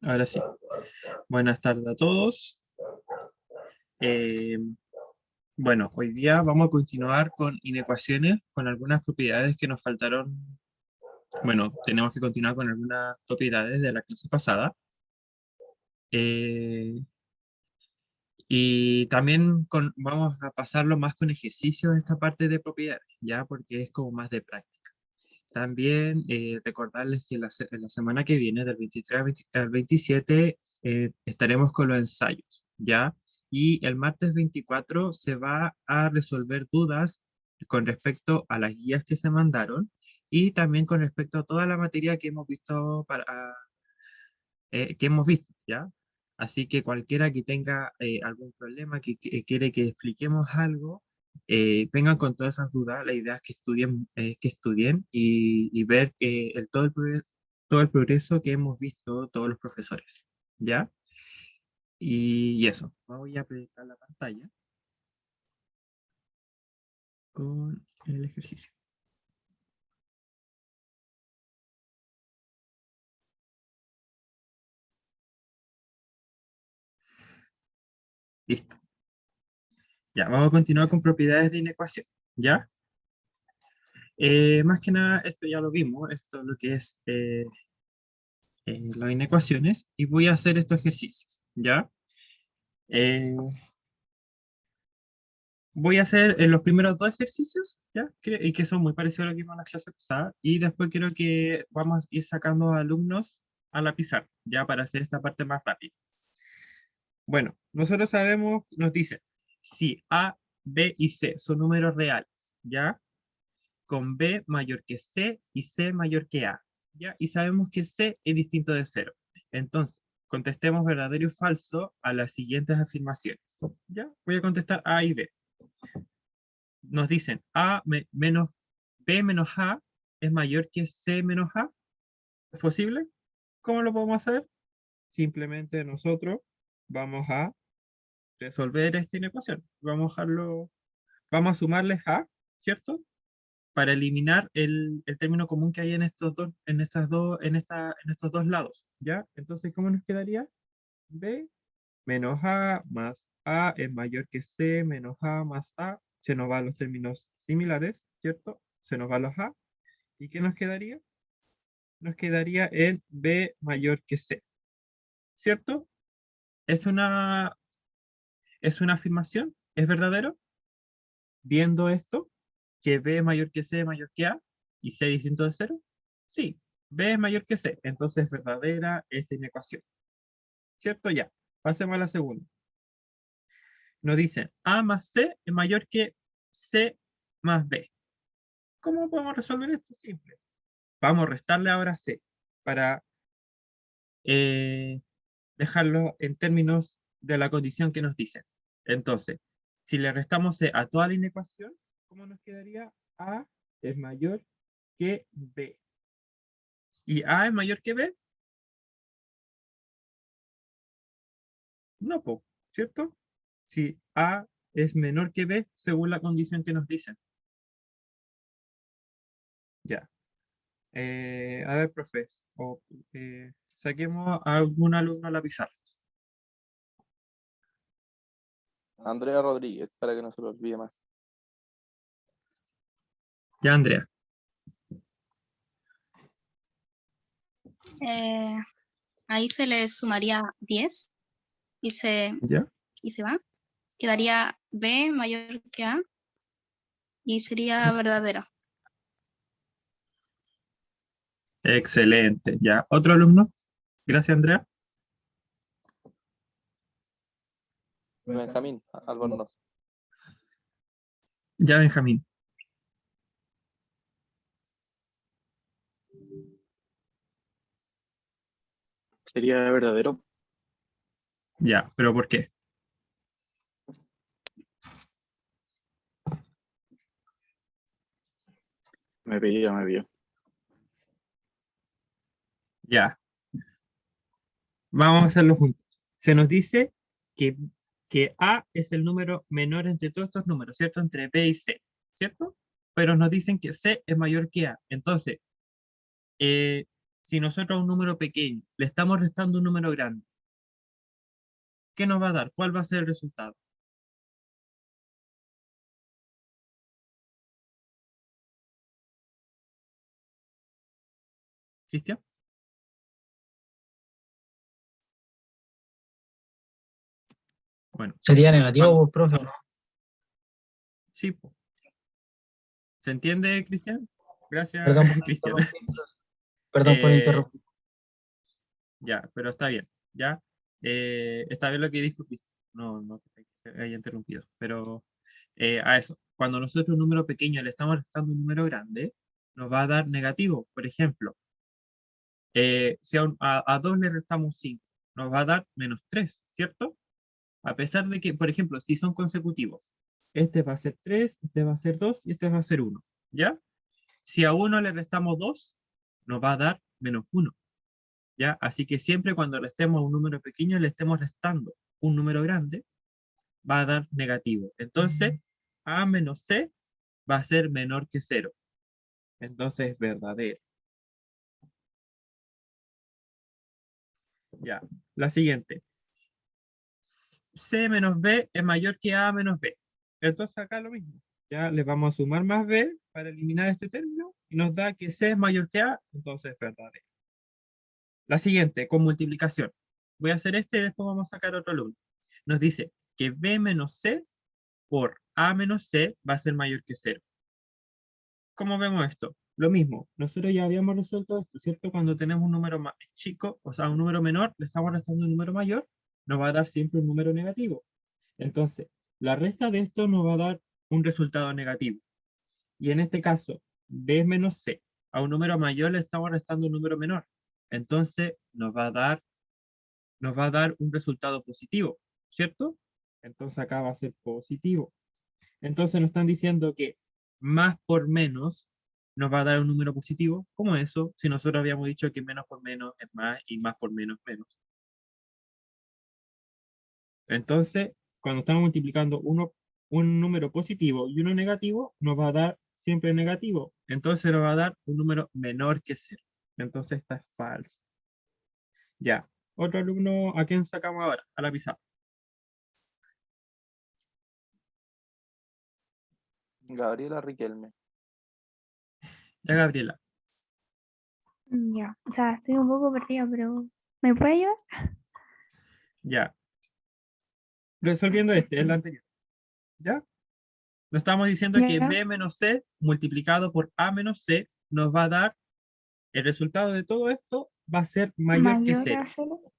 Ahora sí. Buenas tardes a todos. Eh, bueno, hoy día vamos a continuar con inecuaciones, con algunas propiedades que nos faltaron. Bueno, tenemos que continuar con algunas propiedades de la clase pasada. Eh, y también vamos a pasarlo más con ejercicios esta parte de propiedades, ya porque es como más de práctica. También recordarles que la semana que viene, del 23 al 27, estaremos con los ensayos, ¿ya? Y el martes 24 se va a resolver dudas con respecto a las guías que se mandaron y también con respecto a toda la materia que hemos visto, ¿ya? Así que cualquiera que tenga algún problema, que quiere que expliquemos algo, vengan con todas esas dudas. La idea es que estudien y ver todo el progreso que hemos visto todos los profesores, ¿ya? Y eso, voy a proyectar la pantalla con el ejercicio. Listo. Ya, vamos a continuar con propiedades de inecuación, ¿ya? Más que nada, esto ya lo vimos, esto es lo que es las inecuaciones, y voy a hacer estos ejercicios, ¿ya? Eh, Voy a hacer los primeros dos ejercicios, ¿ya? Y que son muy parecidos a lo que vimos en la clase pasada, y después quiero que vamos a ir sacando alumnos a la pizarra, ya para hacer esta parte más rápida. Bueno, nosotros sabemos, nos dice, si A, B y C son números reales, ¿ya? Con B mayor que C y C mayor que A, ¿ya? Y sabemos que C es distinto de cero. Entonces, contestemos verdadero y falso a las siguientes afirmaciones, ¿ya? Voy a contestar A y B. Nos dicen menos B menos A es mayor que C menos A. ¿Es posible? ¿Cómo lo podemos hacer? Simplemente nosotros vamos a resolver esta inecuación. Vamos a sumarles A, ¿cierto? Para eliminar el término común que hay en estos dos, en estos dos lados, ¿ya? Entonces, ¿cómo nos quedaría? B menos A más A es mayor que C menos A más A. Se nos van los términos similares, ¿cierto? Se nos van los A. ¿Y qué nos quedaría? Nos quedaría en B mayor que C, ¿cierto? ¿Es es una afirmación? ¿Es verdadero? Viendo esto, que B es mayor que C es mayor que A y C es distinto de cero. Sí, B es mayor que C, entonces es verdadera esta inecuación, ¿cierto? Ya, pasemos a la segunda. Nos dicen A más C es mayor que C más B. ¿Cómo podemos resolver esto? Simple. Vamos a restarle ahora C para eh, dejarlo en términos de la condición que nos dicen. Entonces, si le restamos C a toda la inecuación, ¿cómo nos quedaría? A es mayor que B. ¿Y A es mayor que B? No, ¿cierto? Si A es menor que B, según la condición que nos dicen. Ya. A ver, profes, saquemos a algún alumno a la pizarra. Andrea Rodríguez, para que no se lo olvide más. Ya, Andrea. Ahí se le sumaría 10 y ¿Ya? se va. Quedaría B mayor que A y sería verdadero. Excelente. Ya. ¿Otro alumno? Gracias, Andrea. Benjamín Albornoz. Ya, Benjamín. Sería verdadero. Ya, pero ¿por qué? Me pilló. Ya. Vamos a hacerlo juntos. Se nos dice que A es el número menor entre todos estos números, ¿cierto? Entre B y C, ¿cierto? Pero nos dicen que C es mayor que A. Entonces, si nosotros a un número pequeño le estamos restando un número grande, ¿qué nos va a dar? ¿Cuál va a ser el resultado? ¿Cristian? Bueno, Sería negativo, cuando- profe, ¿no? sí, po. ¿Se entiende, Cristian? Gracias, Perdón por Cristian. interrumpir, profe. Perdón por Eh, interrumpir. ya, pero está bien, ¿ya? Está bien lo que dijo Cristian. No que te haya interrumpido, pero a eso. Cuando nosotros un número pequeño le estamos restando un número grande, nos va a dar negativo. Por ejemplo, si a 2 le restamos 5, nos va a dar -3, ¿cierto? A pesar de que, por ejemplo, si son consecutivos, este va a ser 3, este va a ser 2 y este va a ser 1, ¿ya? Si a 1 le restamos 2, nos va a dar -1, ¿ya? Así que siempre cuando restemos a un número pequeño, le estemos restando un número grande, va a dar negativo. Entonces, a menos c va a ser menor que 0. Entonces es verdadero. Ya. La siguiente. C menos B es mayor que A menos B. Entonces acá lo mismo. Ya le vamos a sumar más B para eliminar este término y nos da que C es mayor que A, entonces es verdadero. La siguiente, con multiplicación. Voy a hacer este y después vamos a sacar otro alumno. Nos dice que B menos C por A menos C va a ser mayor que 0. ¿Cómo vemos esto? Lo mismo, nosotros ya habíamos resuelto esto, ¿cierto? Cuando tenemos un número más chico, o sea, un número menor, le estamos restando un número mayor, nos va a dar siempre un número negativo. Entonces, la resta de esto nos va a dar un resultado negativo. Y en este caso, B menos C, a un número mayor le estamos restando un número menor. Entonces, nos va a dar un resultado positivo, ¿cierto? Entonces acá va a ser positivo. Entonces nos están diciendo que más por menos nos va a dar un número positivo. ¿Cómo eso? Si nosotros habíamos dicho que menos por menos es más y más por menos menos. Entonces, cuando estamos multiplicando un número positivo y uno negativo, nos va a dar siempre negativo. Entonces nos va a dar un número menor que 0. Entonces esta es falsa. Ya. Otro alumno, ¿a quién sacamos ahora? A la pizarra. Gabriela Riquelme. Ya, Gabriela. Ya, o sea, estoy un poco perdida, pero ¿me puede ayudar? Ya. Resolviendo este, es el anterior. ¿Ya? Nos estamos diciendo que Ya, B menos C multiplicado por A menos C nos va a dar, el resultado de todo esto va a ser mayor que mayor 0. a 0.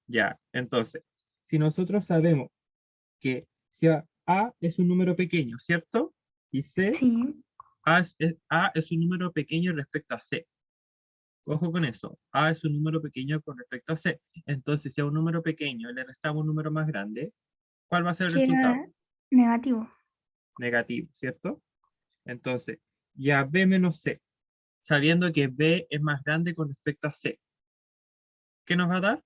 Ya, entonces, si nosotros sabemos que si A es un número pequeño, ¿cierto? Y C, Sí, A es un número pequeño respecto a C. Ojo con eso, A es un número pequeño con respecto a C. Entonces, si a un número pequeño le restamos un número más grande, ¿cuál va a ser el resultado? queda negativo. Negativo, ¿cierto? Entonces, ya B menos C, sabiendo que B es más grande con respecto a C. ¿Qué nos va a dar?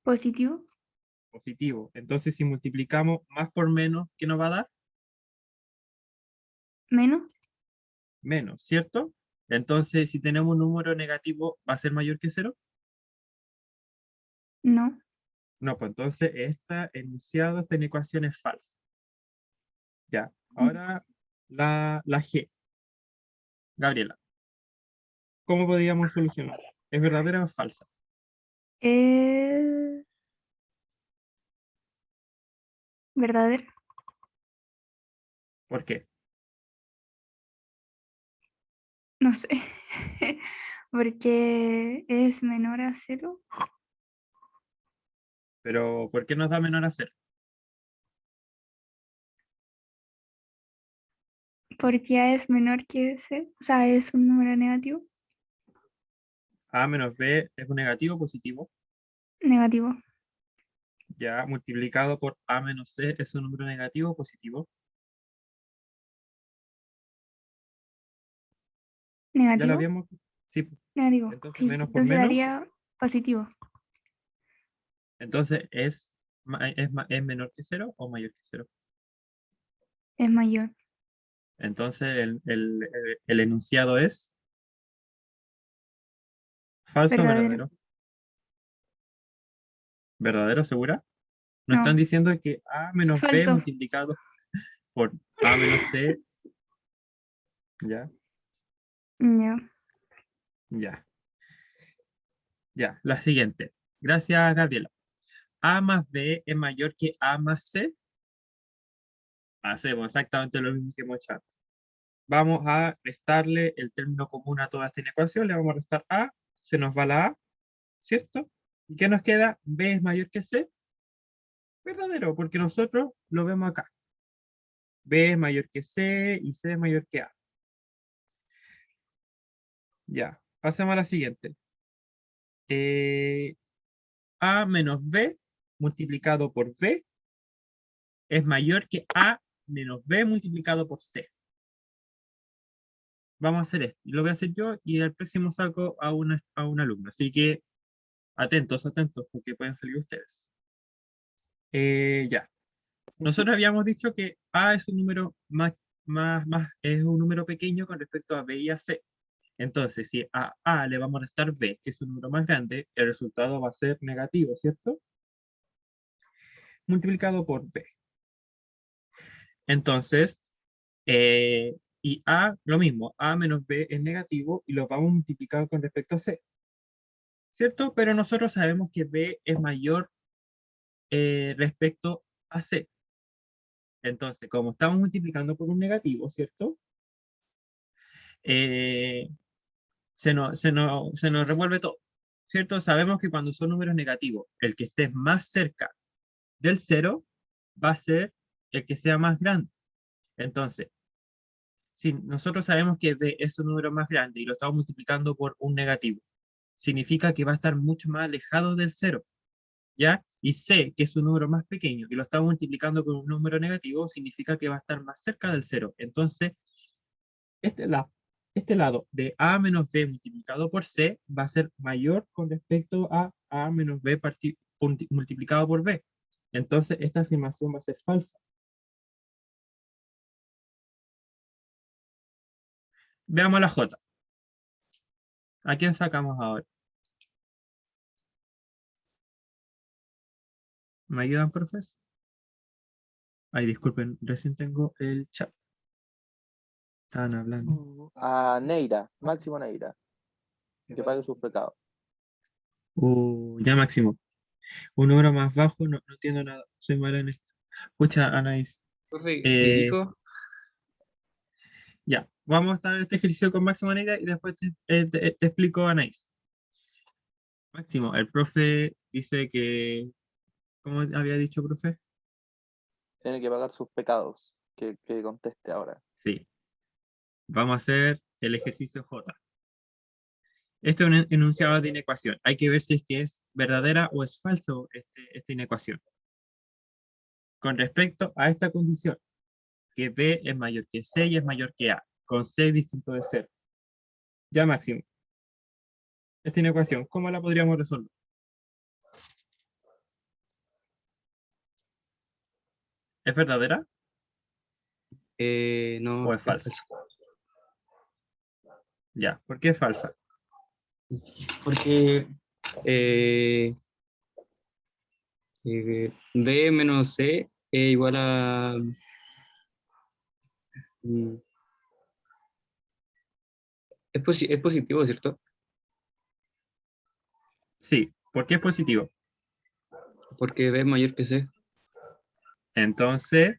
Positivo, Positivo. Entonces, si multiplicamos más por menos, ¿qué nos va a dar? menos, Menos, ¿cierto? Entonces, si tenemos un número negativo, ¿va a ser mayor que 0? no. No, pues entonces esta enunciado, esta ecuación es falsa. Ya, ahora la G. Gabriela, ¿cómo podríamos solucionar? ¿Es verdadera o falsa? Es verdadero, ¿Por qué? no sé. Porque es menor a 0. Pero, ¿por qué nos da menor a 0? Porque A es menor que 0. O sea, es un número negativo. A menos B es un negativo o positivo. Negativo, Ya multiplicado por A menos C es un número negativo o positivo. Ya lo negativo, habíamos. Sí, pues. negativo. Entonces Sí, menos por entonces menos. daría positivo. Entonces es menor que 0 o mayor que 0. Es mayor. Entonces el enunciado es ¿Falso o Verdadero. verdadero? ¿Verdadero, segura? Nos No. están diciendo que A menos B Falso. multiplicado por A menos C. Ya, Ya. ya, ya. La siguiente. Gracias, Gabriela. A más B es mayor que A más C. Hacemos exactamente lo mismo que hemos hecho antes. Vamos a restarle el término común a toda esta inecuación. Le vamos a restar A. Se nos va la A, ¿cierto? ¿Y qué nos queda? B es mayor que C. Verdadero, porque nosotros lo vemos acá. B es mayor que C y C es mayor que A. Ya, pasemos a la siguiente. A menos B multiplicado por B es mayor que A menos B multiplicado por C. Vamos a hacer esto. Y lo voy a hacer yo y el próximo saco a un alumno. Así que atentos, atentos, porque pueden salir ustedes. Ya. Nosotros habíamos dicho que A es un número es un número pequeño con respecto a B y a C. Entonces, si a A le vamos a restar B, que es un número más grande, el resultado va a ser negativo, ¿cierto? Multiplicado por B. Entonces, y A, lo mismo, A menos B es negativo y lo vamos a multiplicar con respecto a C. ¿Cierto? Pero nosotros sabemos que B es mayor respecto a C. Entonces, como estamos multiplicando por un negativo, ¿cierto? Se nos revuelve todo, ¿cierto? Sabemos que cuando son números negativos, el que esté más cerca del 0 va a ser el que sea más grande. Entonces, si nosotros sabemos que B es un número más grande y lo estamos multiplicando por un negativo, significa que va a estar mucho más alejado del 0, ¿ya? Y C, que es un número más pequeño y lo estamos multiplicando con un número negativo, significa que va a estar más cerca del 0. Entonces, este lado de A menos B multiplicado por C va a ser mayor con respecto a A menos B multiplicado por B. Entonces, esta afirmación va a ser falsa. Veamos la J. ¿A quién sacamos ahora? ¿Me ayudan, profes? Ay, disculpen, recién tengo el chat. Estaban hablando. A Neira, Máximo Neira. Que pague sus pecados. Ya Máximo. Un número más bajo, no entiendo nada. Soy mala en esto. Escucha, Anaís. Profe, Eh, ¿qué dijo? Ya, vamos a estar este ejercicio con Máximo Neira y después te explico, Anaís. Máximo, el profe dice que, ¿cómo había dicho, profe? Tiene que pagar sus pecados. Que conteste ahora. Sí. Vamos a hacer el ejercicio J. Este es un enunciado de inecuación. Hay que ver si es que es verdadera o es falso esta inecuación. Con respecto a esta condición, que B es mayor que C y es mayor que A, con C distinto de 0. Ya, Máximo. Esta inecuación, ¿cómo la podríamos resolver? ¿Es verdadera No, o es falsa? Ya, ¿por qué es falsa? Porque B menos C es igual a... mm, es positivo, ¿cierto? Sí, ¿por qué es positivo? Porque B es mayor que C. Entonces,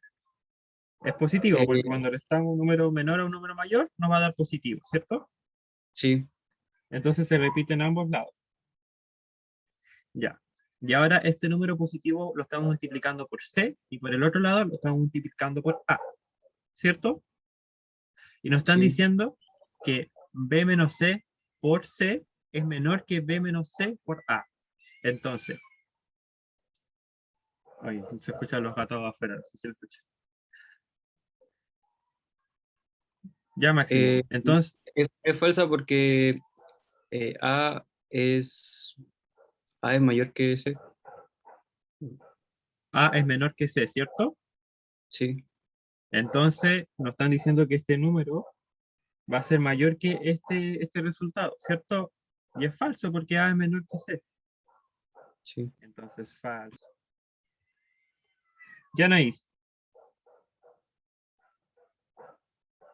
es positivo, porque Eh, cuando restamos un número menor a un número mayor, nos va a dar positivo, ¿cierto? sí, Entonces se repite en ambos lados. Ya. Y ahora este número positivo lo estamos multiplicando por C y por el otro lado lo estamos multiplicando por A, ¿cierto? Y nos están sí. diciendo que B menos C por C es menor que B menos C por A. Entonces, oye, se escuchan los gatos afuera, no sé si se escucha. Ya, Máximo. Eh, Entonces, es falsa porque A es mayor que C. A es menor que C, ¿cierto? Sí, Entonces, nos están diciendo que este número va a ser mayor que este resultado, ¿cierto? Y es falso porque A es menor que C. Sí. Entonces, falso. Ya, Anaís.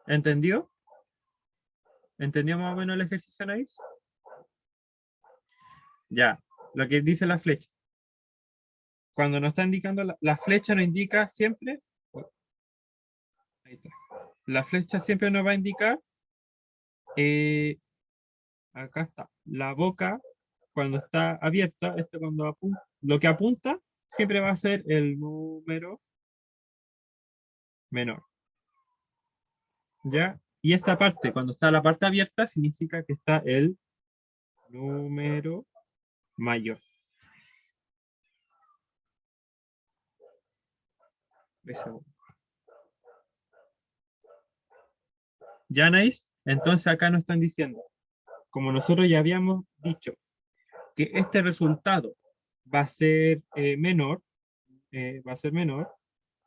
¿Entendió? ¿Entendió más o menos el ejercicio, Anaís? Ya, lo que dice la flecha. Cuando nos está indicando, la flecha nos indica siempre. Ahí está. La flecha siempre nos va a indicar. Acá está. La boca, cuando está abierta, cuando lo que apunta, siempre va a ser el número menor. ¿Ya? Y esta parte, cuando está la parte abierta, significa que está el número mayor. Eso. ¿Ya, Anaís? Entonces acá nos están diciendo, como nosotros ya habíamos dicho, que este resultado va a ser menor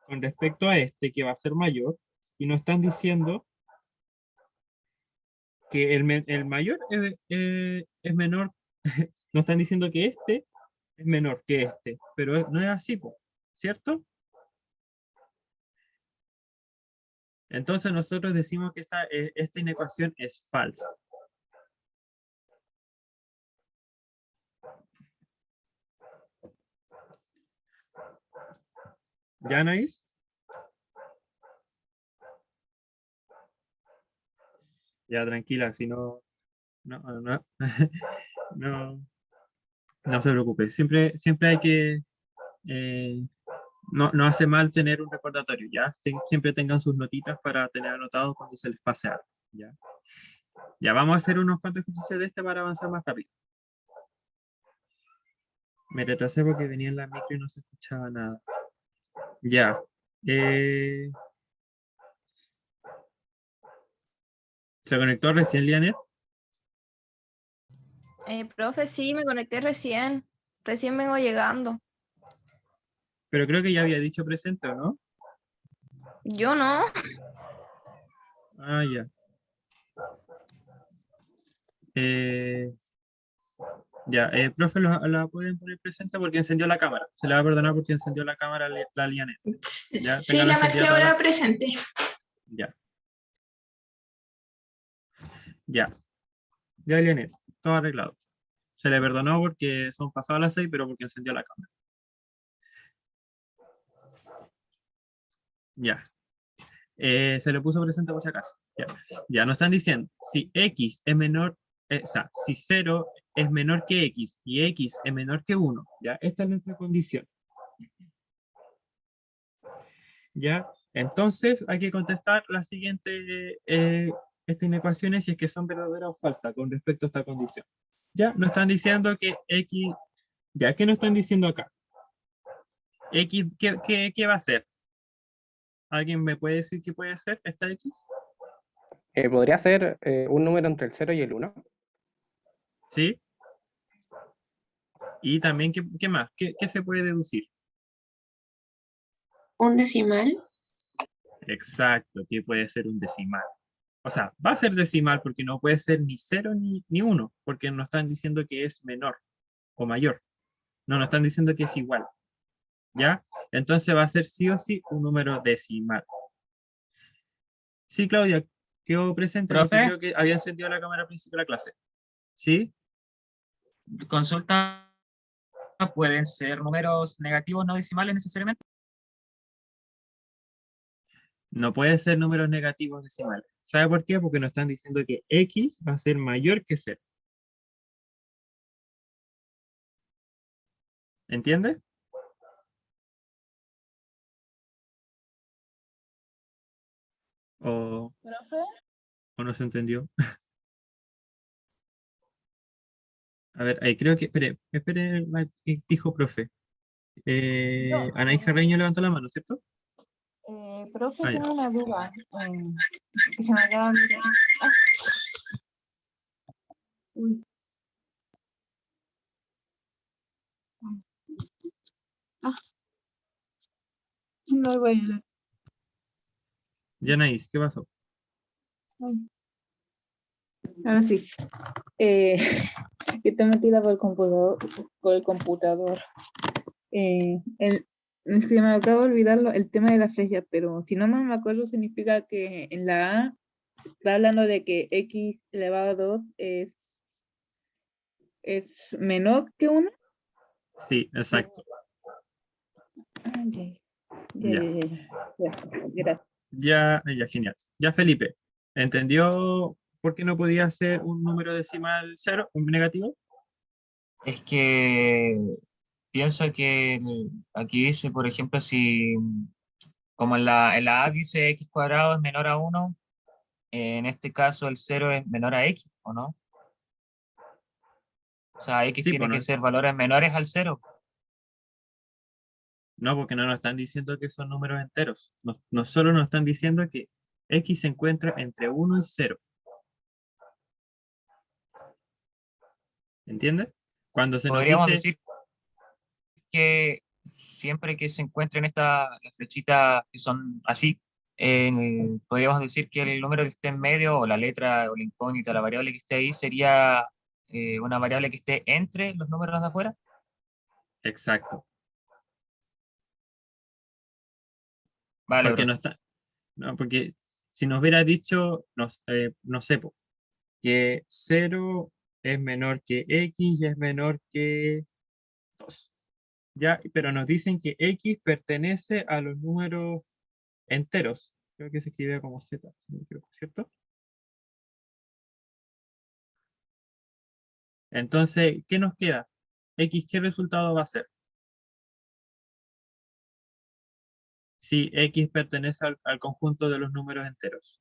con respecto a este, que va a ser mayor, y nos están diciendo que el mayor es menor, nos están diciendo que este es menor que este, pero no es así, po, ¿cierto? Entonces nosotros decimos que esta inecuación es falsa. ¿Ya, Anaís? Ya, tranquila, si no, no, no, no se preocupe. Siempre hay que, no hace mal tener un recordatorio, ¿ya? Siempre tengan sus notitas para tener anotado cuando se les pase algo, ¿ya? Ya vamos a hacer unos cuantos ejercicios de para avanzar más rápido. Me retrasé porque venía en la micro y no se escuchaba nada. Ya. ¿Se conectó recién, Lianet? Profe, sí, me conecté recién. Recién vengo llegando. Pero creo que ya había dicho presente, ¿o no? Yo no. Ah, ya. Ya, profe, la pueden poner presente porque encendió la cámara. Se le va a perdonar porque encendió la cámara la Lianet. Ya, Sí, téngala la marqué encendida toda ahora presente. Ya. Ya. Ya, Lianet. Todo arreglado. Se le perdonó porque son pasadas las 6, pero porque encendió la cámara. Ya. Se le puso presente por si acaso. Ya. Ya nos están diciendo, si x es menor, o sea, si 0 es menor que x y x es menor que 1, ¿ya? Esta es nuestra condición. ¿Ya? Entonces hay que contestar la siguiente, estas inecuaciones si es que son verdaderas o falsas con respecto a esta condición. Ya, nos están diciendo que x, ya, ¿qué nos están diciendo acá? X, ¿qué va a ser? ¿Alguien me puede decir qué puede ser esta x? ¿Podría ser un número entre el 0 y el 1? ¿Sí? Y también, ¿qué más? ¿Qué se puede deducir? Un decimal. Exacto, ¿qué puede ser un decimal? O sea, va a ser decimal porque no puede ser ni 0 ni 1, porque nos están diciendo que es menor o mayor. No, nos están diciendo que es igual. ¿Ya? Entonces va a ser sí o sí un número decimal. Sí, Claudia, quedó presente porque ¿Profe? creo que había encendido la cámara al principio de la clase. ¿Sí? Consulta, ¿pueden ser números negativos no decimales necesariamente? No puede ser números negativos decimales. ¿Sabe por qué? Porque nos están diciendo que x va a ser mayor que 0. ¿Entiende? ¿O no se entendió? A ver, ahí creo que, espere, dijo profe. Anaís Carreño levantó la mano, ¿cierto? Profe, Ah, ya. tengo una duda. Que se me acaba de olvidar. Uy. No voy a leer. Ya, Anaís, ¿qué pasó? Ahora sí. que está metida por el computador. Por el computador. Se me acaba de olvidarlo, el tema de la flecha, pero si no mal me acuerdo, significa que en la A está hablando de que x elevado a 2 es menor que 1. Sí, exacto. Ya, Ya. gracias. Ya, genial. Ya, Felipe, ¿entendió por qué no podía ser un número decimal cero, un negativo? Es que pienso que aquí dice, por ejemplo, si como en la A dice x cuadrado es menor a 1, en este caso el 0 es menor a x, ¿o no? O sea, x Sí, tiene pues que ser valores menores al 0. no, porque no nos están diciendo que son números enteros. No solo nos están diciendo que x se encuentra entre 1 y 0. ¿Entiendes? Cuando se nos Podríamos dice, decir que siempre que se encuentren las flechitas que son así, podríamos decir que el número que esté en medio, o la letra, o la incógnita, la variable que esté ahí, sería una variable que esté entre los números de afuera. exacto, Vale, porque profe. no, porque si nos hubiera dicho, no sé, po, que 0 es menor que x y es menor que 2. ¿Ya? Pero nos dicen que x pertenece a los números enteros. Creo que se escribe como z, si no me equivoco, ¿cierto? Entonces, ¿qué nos queda? X, ¿qué resultado va a ser? Si X pertenece al conjunto de los números enteros.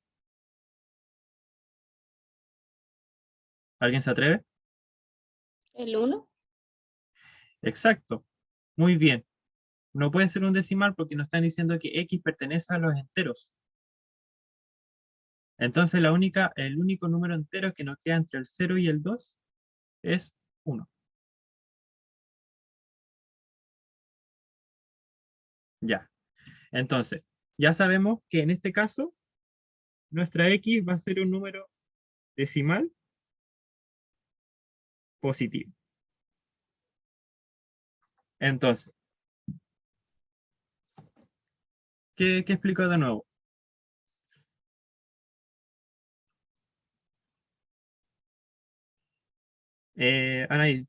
¿Alguien se atreve? ¿El 1? Exacto. Muy bien. No puede ser un decimal porque nos están diciendo que X pertenece a los enteros. Entonces, el único número entero que nos queda entre el 0 y el 2 es 1. Ya. Entonces, ya sabemos que en este caso, nuestra X va a ser un número decimal positivo. Entonces, ¿qué explico de nuevo? Anaí,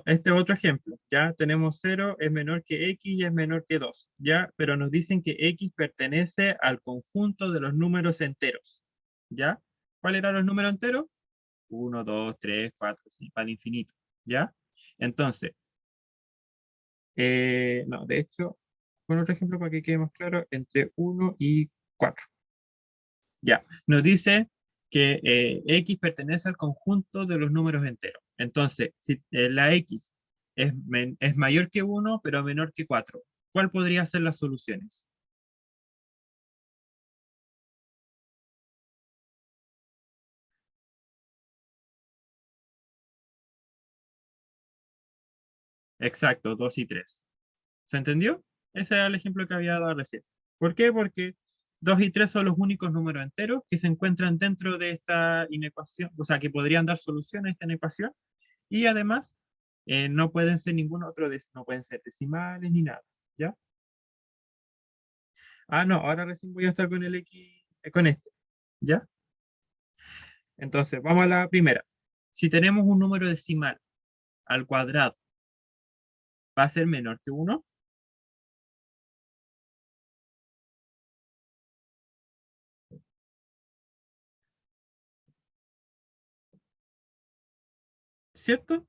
este otro ejemplo, ya tenemos 0 es menor que x y es menor que 2, ya, pero nos dicen que x pertenece al conjunto de los números enteros, ¿ya? ¿Cuáles eran los números enteros? 1, 2, 3, 4, 5, al infinito, ¿ya? Entonces, no, de hecho, con otro ejemplo para que quede más claro, entre 1 y 4. Ya, nos dice que X pertenece al conjunto de los números enteros. Entonces, si la X es mayor que 1, pero menor que 4, ¿cuál podría ser las soluciones? Exacto, 2 y 3. ¿Se entendió? Ese era el ejemplo que había dado recién. ¿Por qué? Porque 2 y 3 son los únicos números enteros que se encuentran dentro de esta inecuación, o sea, que podrían dar solución a esta inecuación, y además no pueden ser ningún otro, no pueden ser decimales ni nada, ¿ya? Ah, no, ahora recién voy a estar con el X, con este, ¿ya? Entonces, vamos a la primera. Si tenemos un número decimal al cuadrado, ¿va a ser menor que 1? ¿Cierto?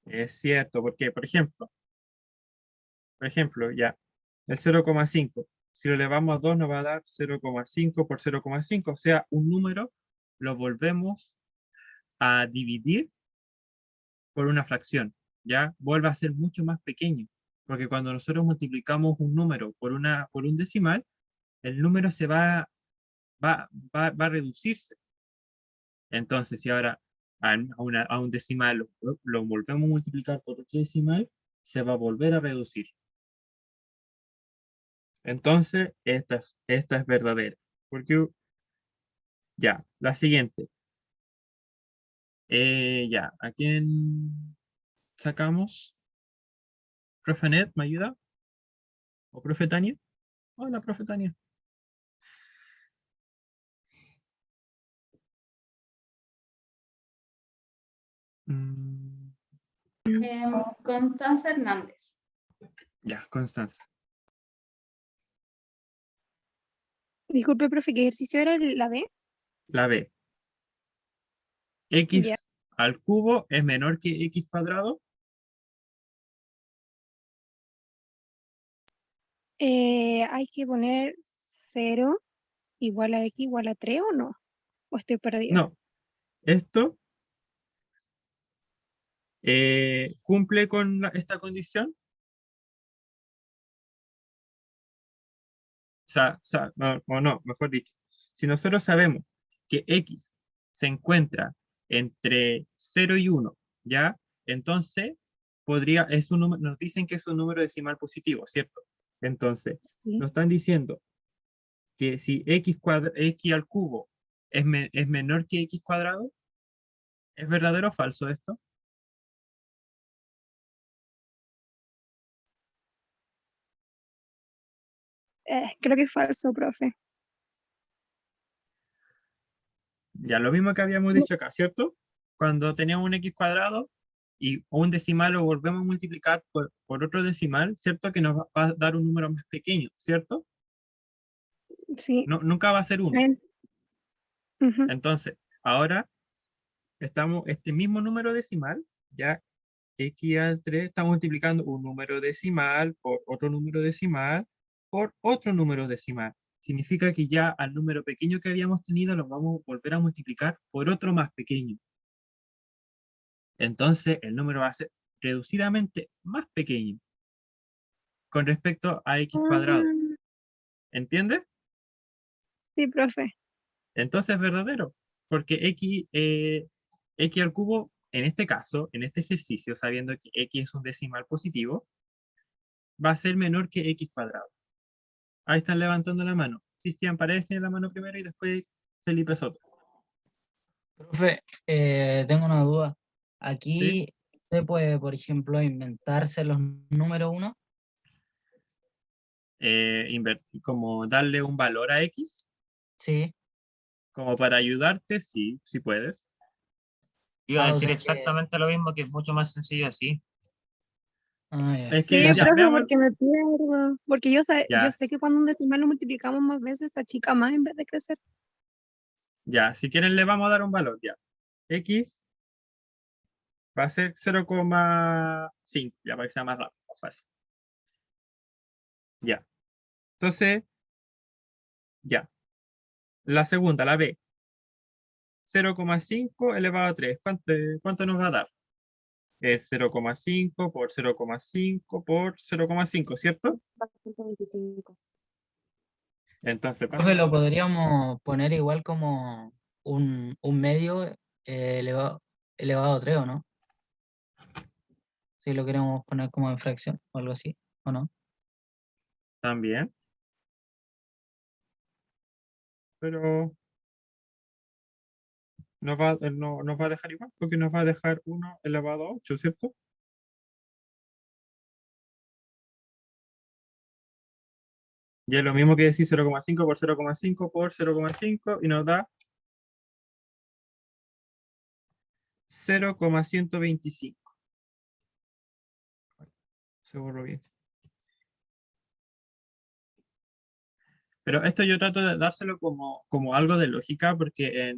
Es cierto, porque, por ejemplo, ya, el 0,5, si lo elevamos a 2 nos va a dar 0,5 por 0,5, o sea, un número lo volvemos a dividir por una fracción, ¿ya? Vuelve a ser mucho más pequeño, porque cuando nosotros multiplicamos un número por un decimal, el número va a reducirse. Entonces, si ahora a un decimal lo volvemos a multiplicar por otro decimal, se va a volver a reducir. Entonces, esta es verdadera. Porque Ya, la siguiente. Ya, ¿a quién sacamos? ¿Profe Net, me ayuda? ¿O profe Tania? Hola, profe Tania. Mm, Constanza Hernández. ya, Constanza. Disculpe, profe, ¿qué ejercicio era la B? La B. Ya. X al cubo es menor que X cuadrado. Hay que poner 0 igual a X igual a 3 o no. ¿O estoy perdida? No, esto cumple con esta condición. No, o no, mejor dicho, si nosotros sabemos que X se encuentra entre 0 y 1, ¿ya? Entonces, nos dicen que es un número decimal positivo, ¿cierto? Entonces, Sí. nos están diciendo que si X al cubo es menor que X cuadrado, ¿es verdadero o falso esto? Creo que es falso, profe. Ya, lo mismo que habíamos dicho acá, ¿cierto? Cuando teníamos un X cuadrado y un decimal lo volvemos a multiplicar por otro decimal, ¿cierto? Que nos va a dar un número más pequeño, ¿cierto? Sí. No, nunca va a ser 1. Ujú. Entonces, ahora este mismo número decimal, ya X al 3, estamos multiplicando un número decimal por otro número decimal por otro número decimal. Significa que ya al número pequeño que habíamos tenido lo vamos a volver a multiplicar por otro más pequeño. Entonces el número va a ser reducidamente más pequeño con respecto a X cuadrado. Ah, ¿Entiendes? sí, profe. Entonces es verdadero, porque X al cubo, en este caso, en este ejercicio, sabiendo que X es un decimal positivo, va a ser menor que X cuadrado. Ahí están levantando la mano. Cristian Paredes tiene la mano primero y después Felipe Soto. Profe, tengo una duda. ¿Sí? Aquí se puede, por ejemplo, inventarse los números 1. Como darle un valor a X, Sí. como para ayudarte, sí, sí puedes. Iba a O decir sea que. exactamente lo mismo, que es mucho más sencillo así. Ya. Es Sí, que ya, profe, veamos, porque me pierdo. Porque yo ya, sé que cuando un decimal lo multiplicamos más veces, se achica más en vez de crecer. ya, si quieren le vamos a dar un valor, ya. X va a ser 0,5, ya para que sea más rápido, más fácil. Ya. Entonces, ya. La segunda, la B. 0,5 elevado a 3. ¿Cuánto nos va a dar? Es 0,5 por 0,5 por 0,5, ¿cierto? 125. Entonces, ¿cuánto Profe, nos lo va a dar? podríamos poner igual como un medio elevado a 3, ¿o no? Si lo queremos poner como en fracción o algo así, ¿o no? También. Pero nos va a dejar igual, porque nos va a dejar 1 elevado a 8, ¿cierto? Y es lo mismo que decir 0,5 por 0,5 por 0,5 y nos da 0,125. Se borró bien. Pero esto yo trato de dárselo como algo de lógica, porque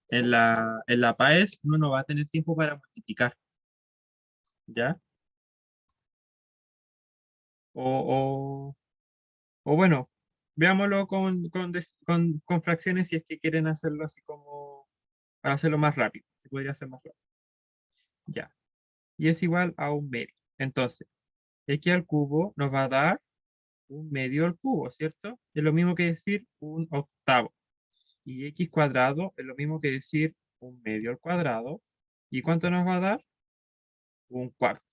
en la PAES uno no va a tener tiempo para multiplicar. ¿Ya? O, o bueno, veámoslo con fracciones si es que quieren hacerlo así como para hacerlo más rápido. Se podría hacer más rápido. Ya. Y es igual a un medio. Entonces, X al cubo nos va a dar un medio al cubo, ¿cierto? Es lo mismo que decir un octavo. Y X cuadrado es lo mismo que decir un medio al cuadrado. ¿Y cuánto nos va a dar? Un cuarto.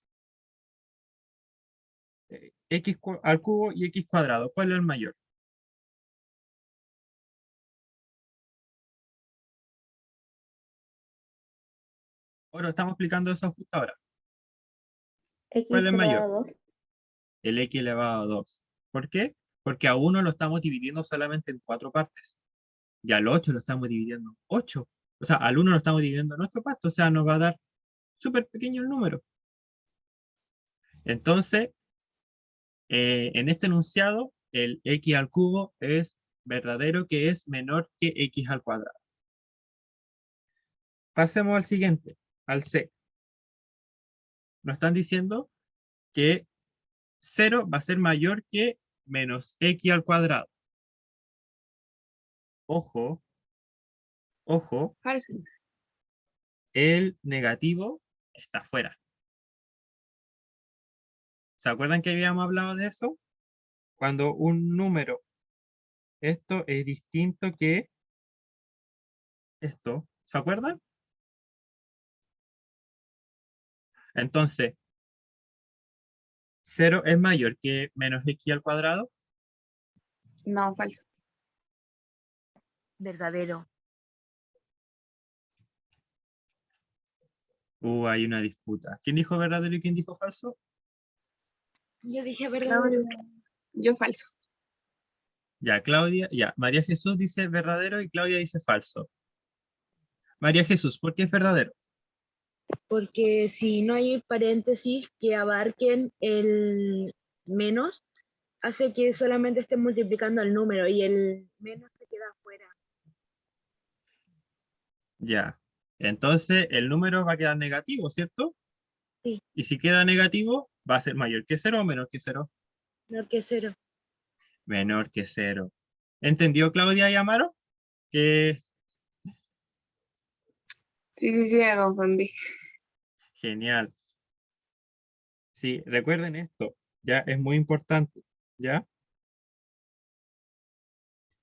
Al cubo y X cuadrado. ¿Cuál es el mayor? Bueno, estamos explicando eso justo ahora. X ¿Cuál es elevado a mayor? 2. El x elevado a 2. ¿Por qué? Porque a 1 lo estamos dividiendo solamente en 4 partes. Y al 8 lo estamos dividiendo en 8. O sea, al 1 lo estamos dividiendo en 8 partes. O sea, nos va a dar súper pequeño el número. Entonces, en este enunciado, el x al cubo es verdadero, que es menor que x al cuadrado. Pasemos al siguiente, al c. Nos están diciendo que 0 va a ser mayor que menos x al cuadrado. Ojo, ojo, Falso. el negativo está fuera. ¿Se acuerdan que habíamos hablado de eso? Cuando un número, esto es distinto que esto. ¿Se acuerdan? Entonces, 0 es mayor que menos x al cuadrado. No, falso. Verdadero. Hay una disputa. ¿Quién dijo verdadero y quién dijo falso? Yo dije verdadero. Yo falso. Ya, Claudia, ya. María Jesús dice verdadero y Claudia dice falso. María Jesús, ¿por qué es verdadero? Porque si no hay paréntesis que abarquen el menos, hace que solamente estén multiplicando el número y el menos se queda afuera. Ya. Entonces, el número va a quedar negativo, ¿cierto? Sí. Y si queda negativo, ¿va a ser mayor que 0 o menor que 0? Menor que 0. Menor que 0. ¿Entendió Claudia y Amaro? Que Sí, me confundí. genial. Sí, recuerden esto. Ya es muy importante. ¿Ya?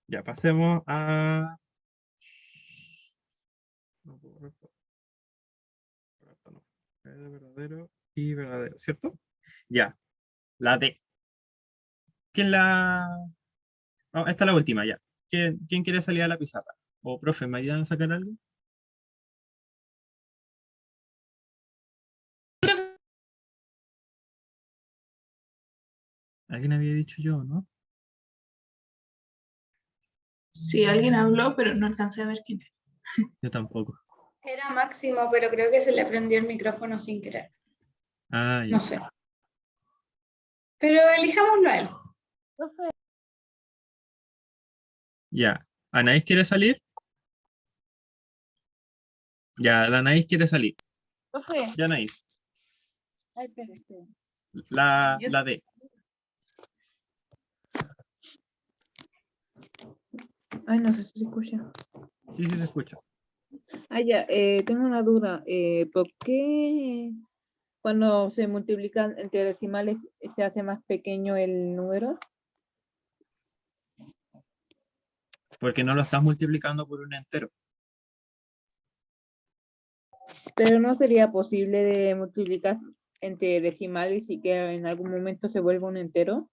Ya pasemos a... No, correcto. Correcto, no. Verdadero y verdadero, ¿cierto? Ya. La D. ¿Quién la...? No, esta es la última, ya. ¿Quién quiere salir a la pizarra? O, profe, ¿me ayudan a sacar algo? Alguien había dicho yo, ¿no? Sí, alguien habló, pero no alcancé a ver quién era. Yo tampoco. Era Máximo, pero creo que se le prendió el micrófono sin querer. Ah, ya. No sé. Pero elijámoslo a él. Ya. ¿Anaís quiere salir? Ya, la Anaís quiere salir. Profe. Ya, Anaís. Ay, espérate. La Yo- D. Ay, no sé si se escucha. Sí, sí, se escucha. Ah, ya, tengo una duda. ¿Por qué cuando se multiplican entre decimales se hace más pequeño el número? Porque no lo estás multiplicando por un entero. Pero no sería posible de multiplicar entre decimales y que en algún momento se vuelva un entero.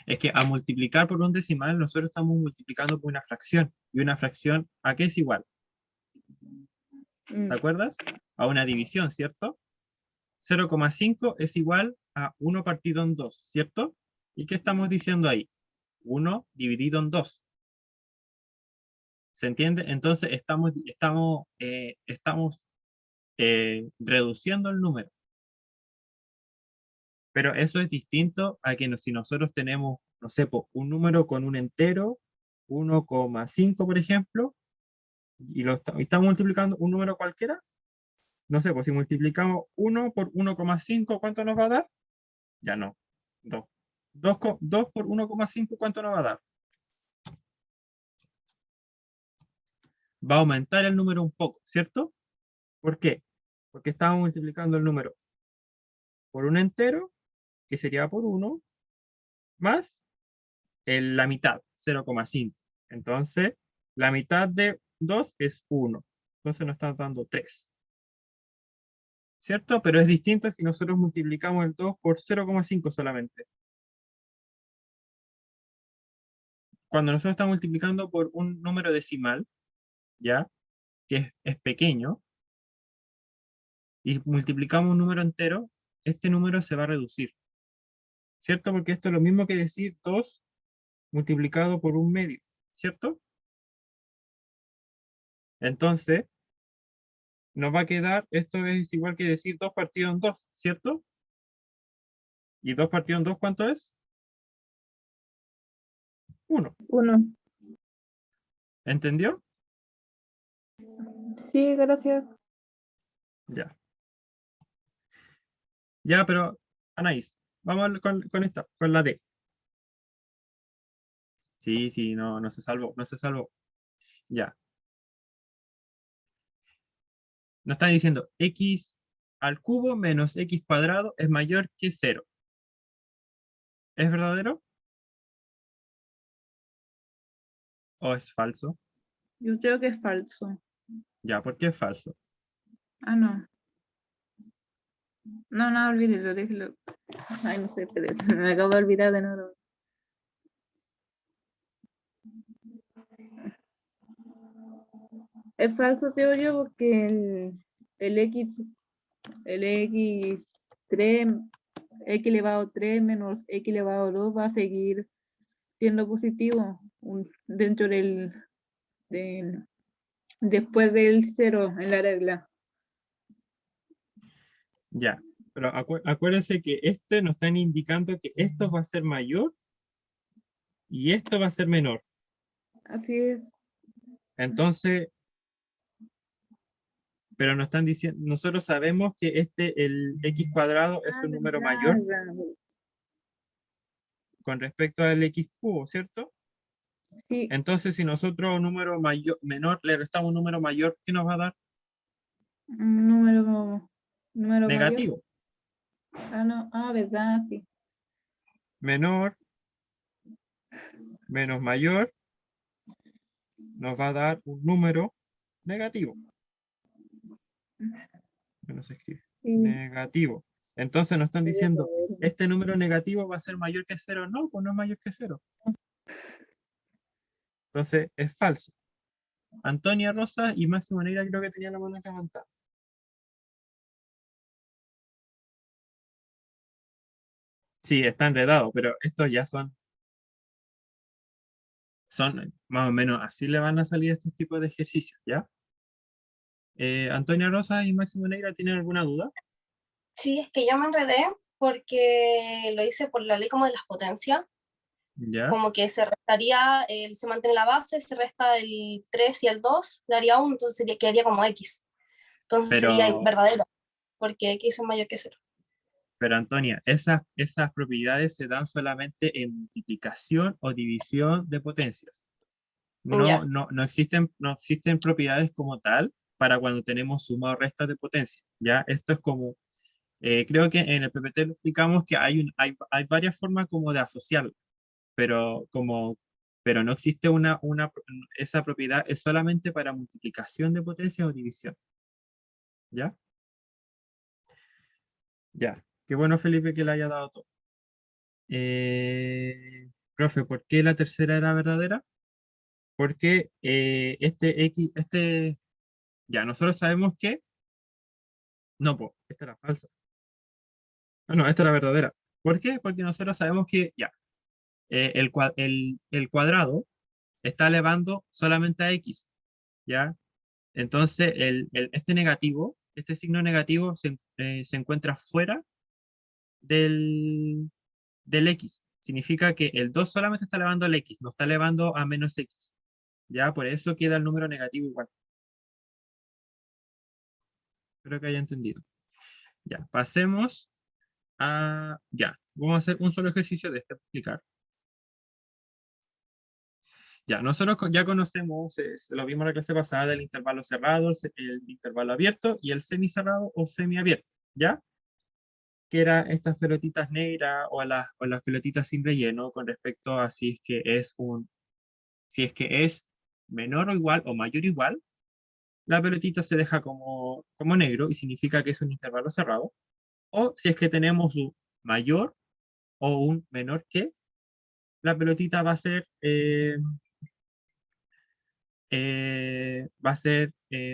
Es que a multiplicar por un decimal, nosotros estamos multiplicando por una fracción. ¿Y una fracción a qué es igual? Mm, ¿Te acuerdas? A una división, ¿cierto? 0,5 es igual a 1 partido en 2, ¿cierto? ¿Y qué estamos diciendo ahí? 1 dividido en 2. ¿Se entiende? Entonces estamos reduciendo el número. Pero eso es distinto a que si nosotros tenemos, no sé, un número con un entero, 1,5 por ejemplo, y estamos multiplicando un número cualquiera, no sé, pues si multiplicamos 1 por 1,5, ¿cuánto nos va a dar? Ya no, 2. 2 por 1,5, ¿cuánto nos va a dar? Va a aumentar el número un poco, ¿cierto? ¿Por qué? Porque estamos multiplicando el número por un entero, que sería por 1, más la mitad, 0,5. Entonces, la mitad de 2 es 1. Entonces nos está dando 3. ¿Cierto? Pero es distinto si nosotros multiplicamos el 2 por 0,5 solamente. Cuando nosotros estamos multiplicando por un número decimal, ¿ya? Que es pequeño, y multiplicamos un número entero, este número se va a reducir. ¿Cierto? Porque esto es lo mismo que decir 2 multiplicado por un medio, ¿cierto? Entonces, nos va a quedar, esto es igual que decir 2 partido en 2, ¿cierto? ¿Y 2 partido en 2 cuánto es? 1. 1. ¿Entendió? Sí, gracias. Ya. Ya, pero, Anaís, vamos con esta, con la D. Sí, sí, no se salvó, no se salvó. Ya. Nos están diciendo x al cubo menos x cuadrado es mayor que 0. ¿Es verdadero? ¿O es falso? Yo creo que es falso. Ya, ¿por qué es falso? Ah, no. No, no, olvídelo, déjelo. Ay, no sé, pero me acabo de olvidar de nuevo. Es falso, creo yo, porque el x3, x elevado a 3 menos x elevado a 2 va a seguir siendo positivo dentro después del 0 en la regla. Ya, pero acuérdense que este nos están indicando que esto va a ser mayor y esto va a ser menor. Así es. Entonces, pero nos están diciendo, nosotros sabemos que el x cuadrado es un número mayor con respecto al x cubo, ¿cierto? Sí. Entonces, si nosotros a un número menor le restamos un número mayor, ¿qué nos va a dar? Un número Negativo. mayor. Ah, no, verdad, sí. Menor menos mayor nos va a dar un número negativo. No se escribe. Sí. Negativo. Entonces nos están diciendo, ¿este número negativo va a ser mayor que 0? No, pues no es mayor que 0. Entonces es falso. Antonia Rosa y Máximo Negra creo que tenían la mano levantada. Sí, está enredado, pero estos ya son más o menos así le van a salir estos tipos de ejercicios, ¿ya? Antonia Rosa y Máximo Negra, ¿tienen alguna duda? Sí, es que yo me enredé porque lo hice por la ley como de las potencias, ¿Ya? como que se restaría, se mantiene la base, se resta el 3 y el 2, daría 1, entonces quedaría como X. Entonces sería Pero, verdadero, porque X es mayor que 0. pero Antonia, esas propiedades se dan solamente en multiplicación o división de potencias. Ya. No existen propiedades como tal para cuando tenemos suma o resta de potencia. ¿Ya? Esto es como, creo que en el PPT lo explicamos que hay varias formas como de asociarlo, pero no existe esa propiedad es solamente para multiplicación de potencias o división. ¿Ya? Ya. Qué bueno, Felipe, que le haya dado todo. Profe, ¿por qué la tercera era verdadera? Porque ya, nosotros sabemos que, no, pues, esta era falsa. No, esta era verdadera. ¿Por qué? Porque nosotros sabemos que, ya, el cuadrado está elevando solamente a x, ¿ya? Entonces, este signo negativo se encuentra fuera del x. Significa que el 2 solamente está elevando al x, no está elevando a menos x. ¿Ya? Por eso queda el número negativo igual. Espero que haya entendido. Ya, pasemos a... Ya, vamos a hacer un solo ejercicio de explicar. Ya, nosotros ya conocemos, lo vimos en la clase pasada, el intervalo cerrado, el intervalo abierto y el semicerrado o semiabierto, ¿ya? Que eran estas pelotitas negras o las pelotitas sin relleno con respecto a si es que es menor o igual o mayor o igual, la pelotita se deja como negro y significa que es un intervalo cerrado. O si es que tenemos un mayor o un menor que, la pelotita va a ser,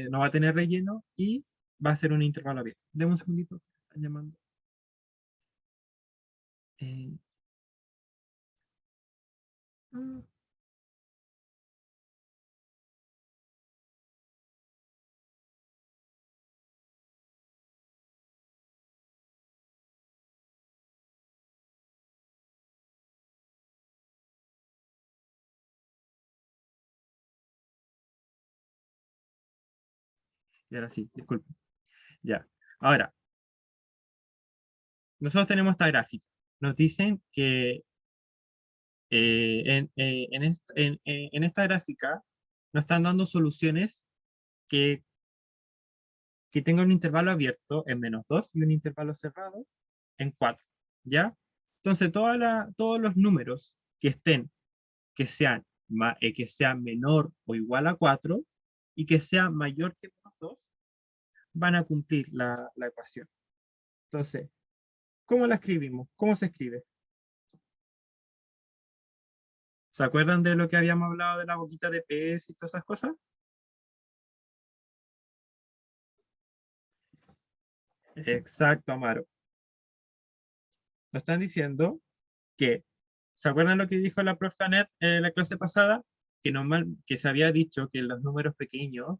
no va a tener relleno y va a ser un intervalo abierto. Deme un segundito, están llamando. Eh, mm, y ahora sí, disculpen. Ya. Ahora, nosotros tenemos esta gráfica. Nos dicen que en esta gráfica nos están dando soluciones que, que tengan un intervalo abierto en -2 y un intervalo cerrado en 4. ¿Ya? Entonces, todos los números que sean menor o igual a 4 y que sea mayor que -2 van a cumplir la ecuación. Entonces, ¿cómo la escribimos? ¿Cómo se escribe? ¿Se acuerdan de lo que habíamos hablado de la boquita de pez y todas esas cosas? Exacto, Amaro. Nos están diciendo que, ¿se acuerdan lo que dijo la profe Anet en la clase pasada? Que se había dicho que los números pequeños,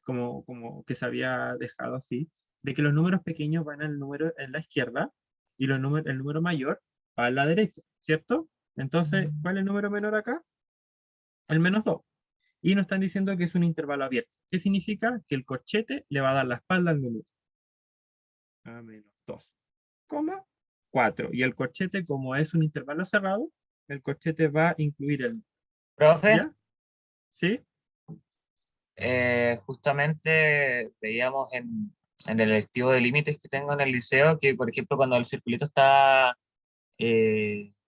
como que se había dejado así, de que los números pequeños van al número en la izquierda y el número mayor va a la derecha, ¿cierto? Entonces, ¿cuál es el número menor acá? El -2. Y nos están diciendo que es un intervalo abierto. ¿Qué significa? Que el corchete le va a dar la espalda al número. A -2, 4. Y el corchete, como es un intervalo cerrado, el corchete va a incluir el... Profe, ¿Ya? ¿Sí? justamente veíamos en el electivo de límites que tengo en el liceo que, por ejemplo, cuando el circulito está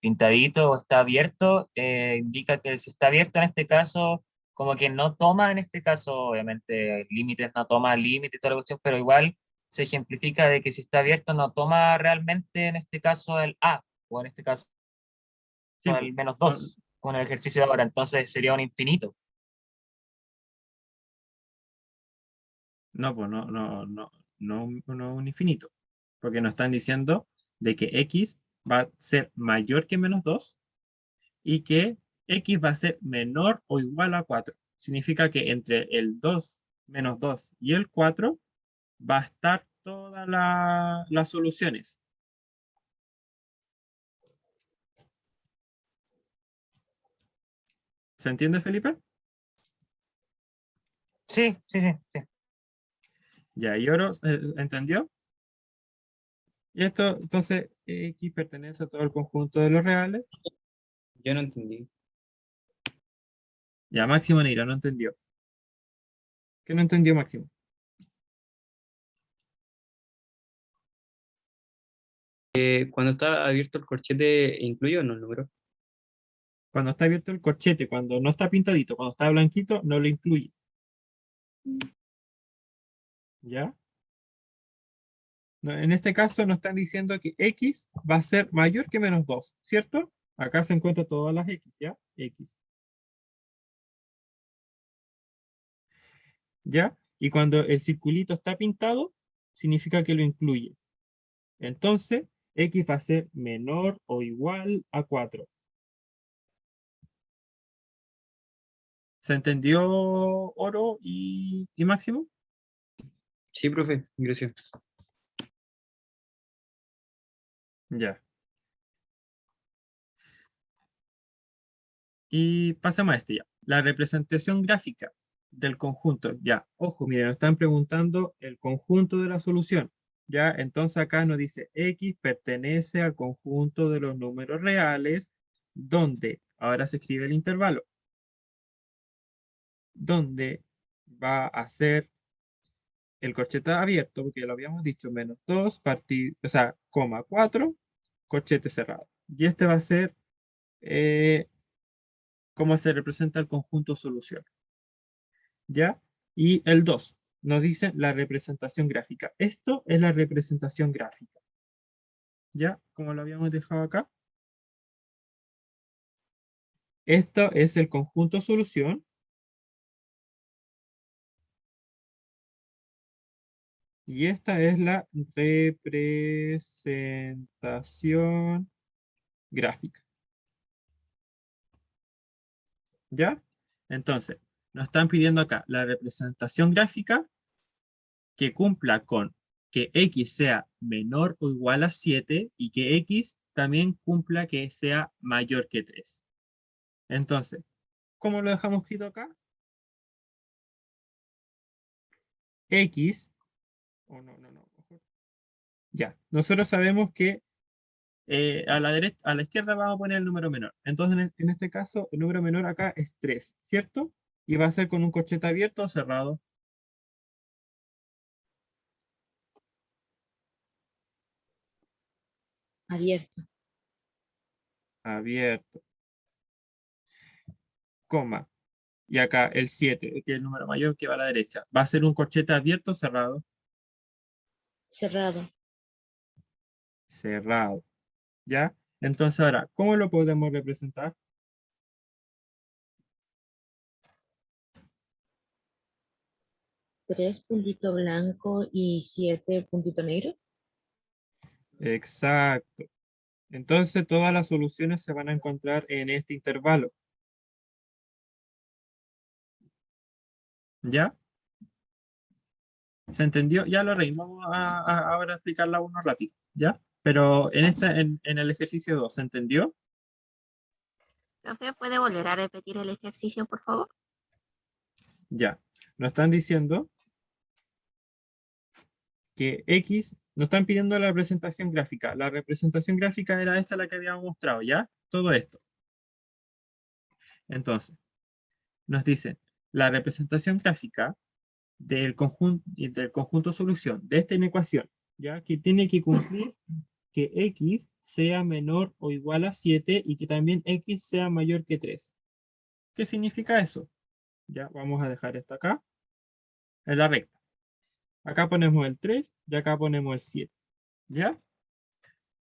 pintadito o está abierto, indica que si está abierto en este caso, como que no toma en este caso, obviamente, límites, no toma límites y toda la cuestión, pero igual se ejemplifica de que si está abierto no toma realmente en este caso el A, o en este caso Sí, el po. -2, con el ejercicio de ahora, entonces sería un infinito. No, pues no un infinito. Porque nos están diciendo de que x va a ser mayor que -2 y que x va a ser menor o igual a 4. Significa que entre el 2, -2 y el 4 va a estar todas las soluciones. ¿Se entiende, Felipe? Sí, sí, sí, sí. Ya, ¿y Oro entendió? Y esto, entonces, X pertenece a todo el conjunto de los reales. Yo no entendí. Ya, Máximo Neira no entendió. ¿Qué no entendió Máximo? Cuando está abierto el corchete, ¿incluye o no el número? Cuando está abierto el corchete, cuando no está pintadito, cuando está blanquito, no lo incluye. ¿Ya? No, en este caso nos están diciendo que X va a ser mayor que -2, ¿cierto? Acá se encuentran todas las X, ¿ya? X. ¿Ya? Y cuando el circulito está pintado, significa que lo incluye. Entonces, X va a ser menor o igual a 4. ¿Se entendió, Oro y Máximo? Sí, profe, gracias. Ya. Y pasemos a este ya. La representación gráfica del conjunto. Ya, ojo, miren, nos están preguntando el conjunto de la solución. Ya, entonces acá nos dice X pertenece al conjunto de los números reales, donde, ahora se escribe el intervalo, donde va a ser el corchete abierto, porque ya lo habíamos dicho, -2, o sea, coma 4, corchete cerrado. Y este va a ser cómo se representa el conjunto solución. ¿Ya? Y el 2 nos dice la representación gráfica. Esto es la representación gráfica. ¿Ya? Como lo habíamos dejado acá. Esto es el conjunto solución. Y esta es la representación gráfica. ¿Ya? Entonces, nos están pidiendo acá la representación gráfica que cumpla con que x sea menor o igual a 7 y que x también cumpla que sea mayor que 3. Entonces, ¿cómo lo dejamos escrito acá? X, ya, nosotros sabemos que a la derecha, a la izquierda vamos a poner el número menor. Entonces, en este caso, el número menor acá es 3, ¿cierto? Y va a ser con un corchete abierto o cerrado. Abierto. Abierto. Coma. Y acá el 7, que es el número mayor que va a la derecha. ¿Va a ser un corchete abierto o cerrado? Cerrado. Cerrado. ¿Ya? Entonces ahora, ¿cómo lo podemos representar? Tres puntito blanco y 7 puntito negro. Exacto. Entonces todas las soluciones se van a encontrar en este intervalo. ¿Ya? ¿Se entendió? Ya lo reí. Vamos ahora a explicarla uno rápido. ¿Ya? Pero en el ejercicio 2, ¿se entendió? Profe, ¿puede volver a repetir el ejercicio, por favor? Ya. Nos están diciendo que X, nos están pidiendo la representación gráfica. La representación gráfica era esta la que habíamos mostrado, ¿ya? Todo esto. Entonces, nos dicen, la representación gráfica del conjunto solución de esta inecuación, ¿ya? Que tiene que cumplir que X sea menor o igual a 7 y que también X sea mayor que 3. ¿Qué significa eso? Ya, vamos a dejar esto acá, en la recta. Acá ponemos el 3 y acá ponemos el 7. ¿Ya?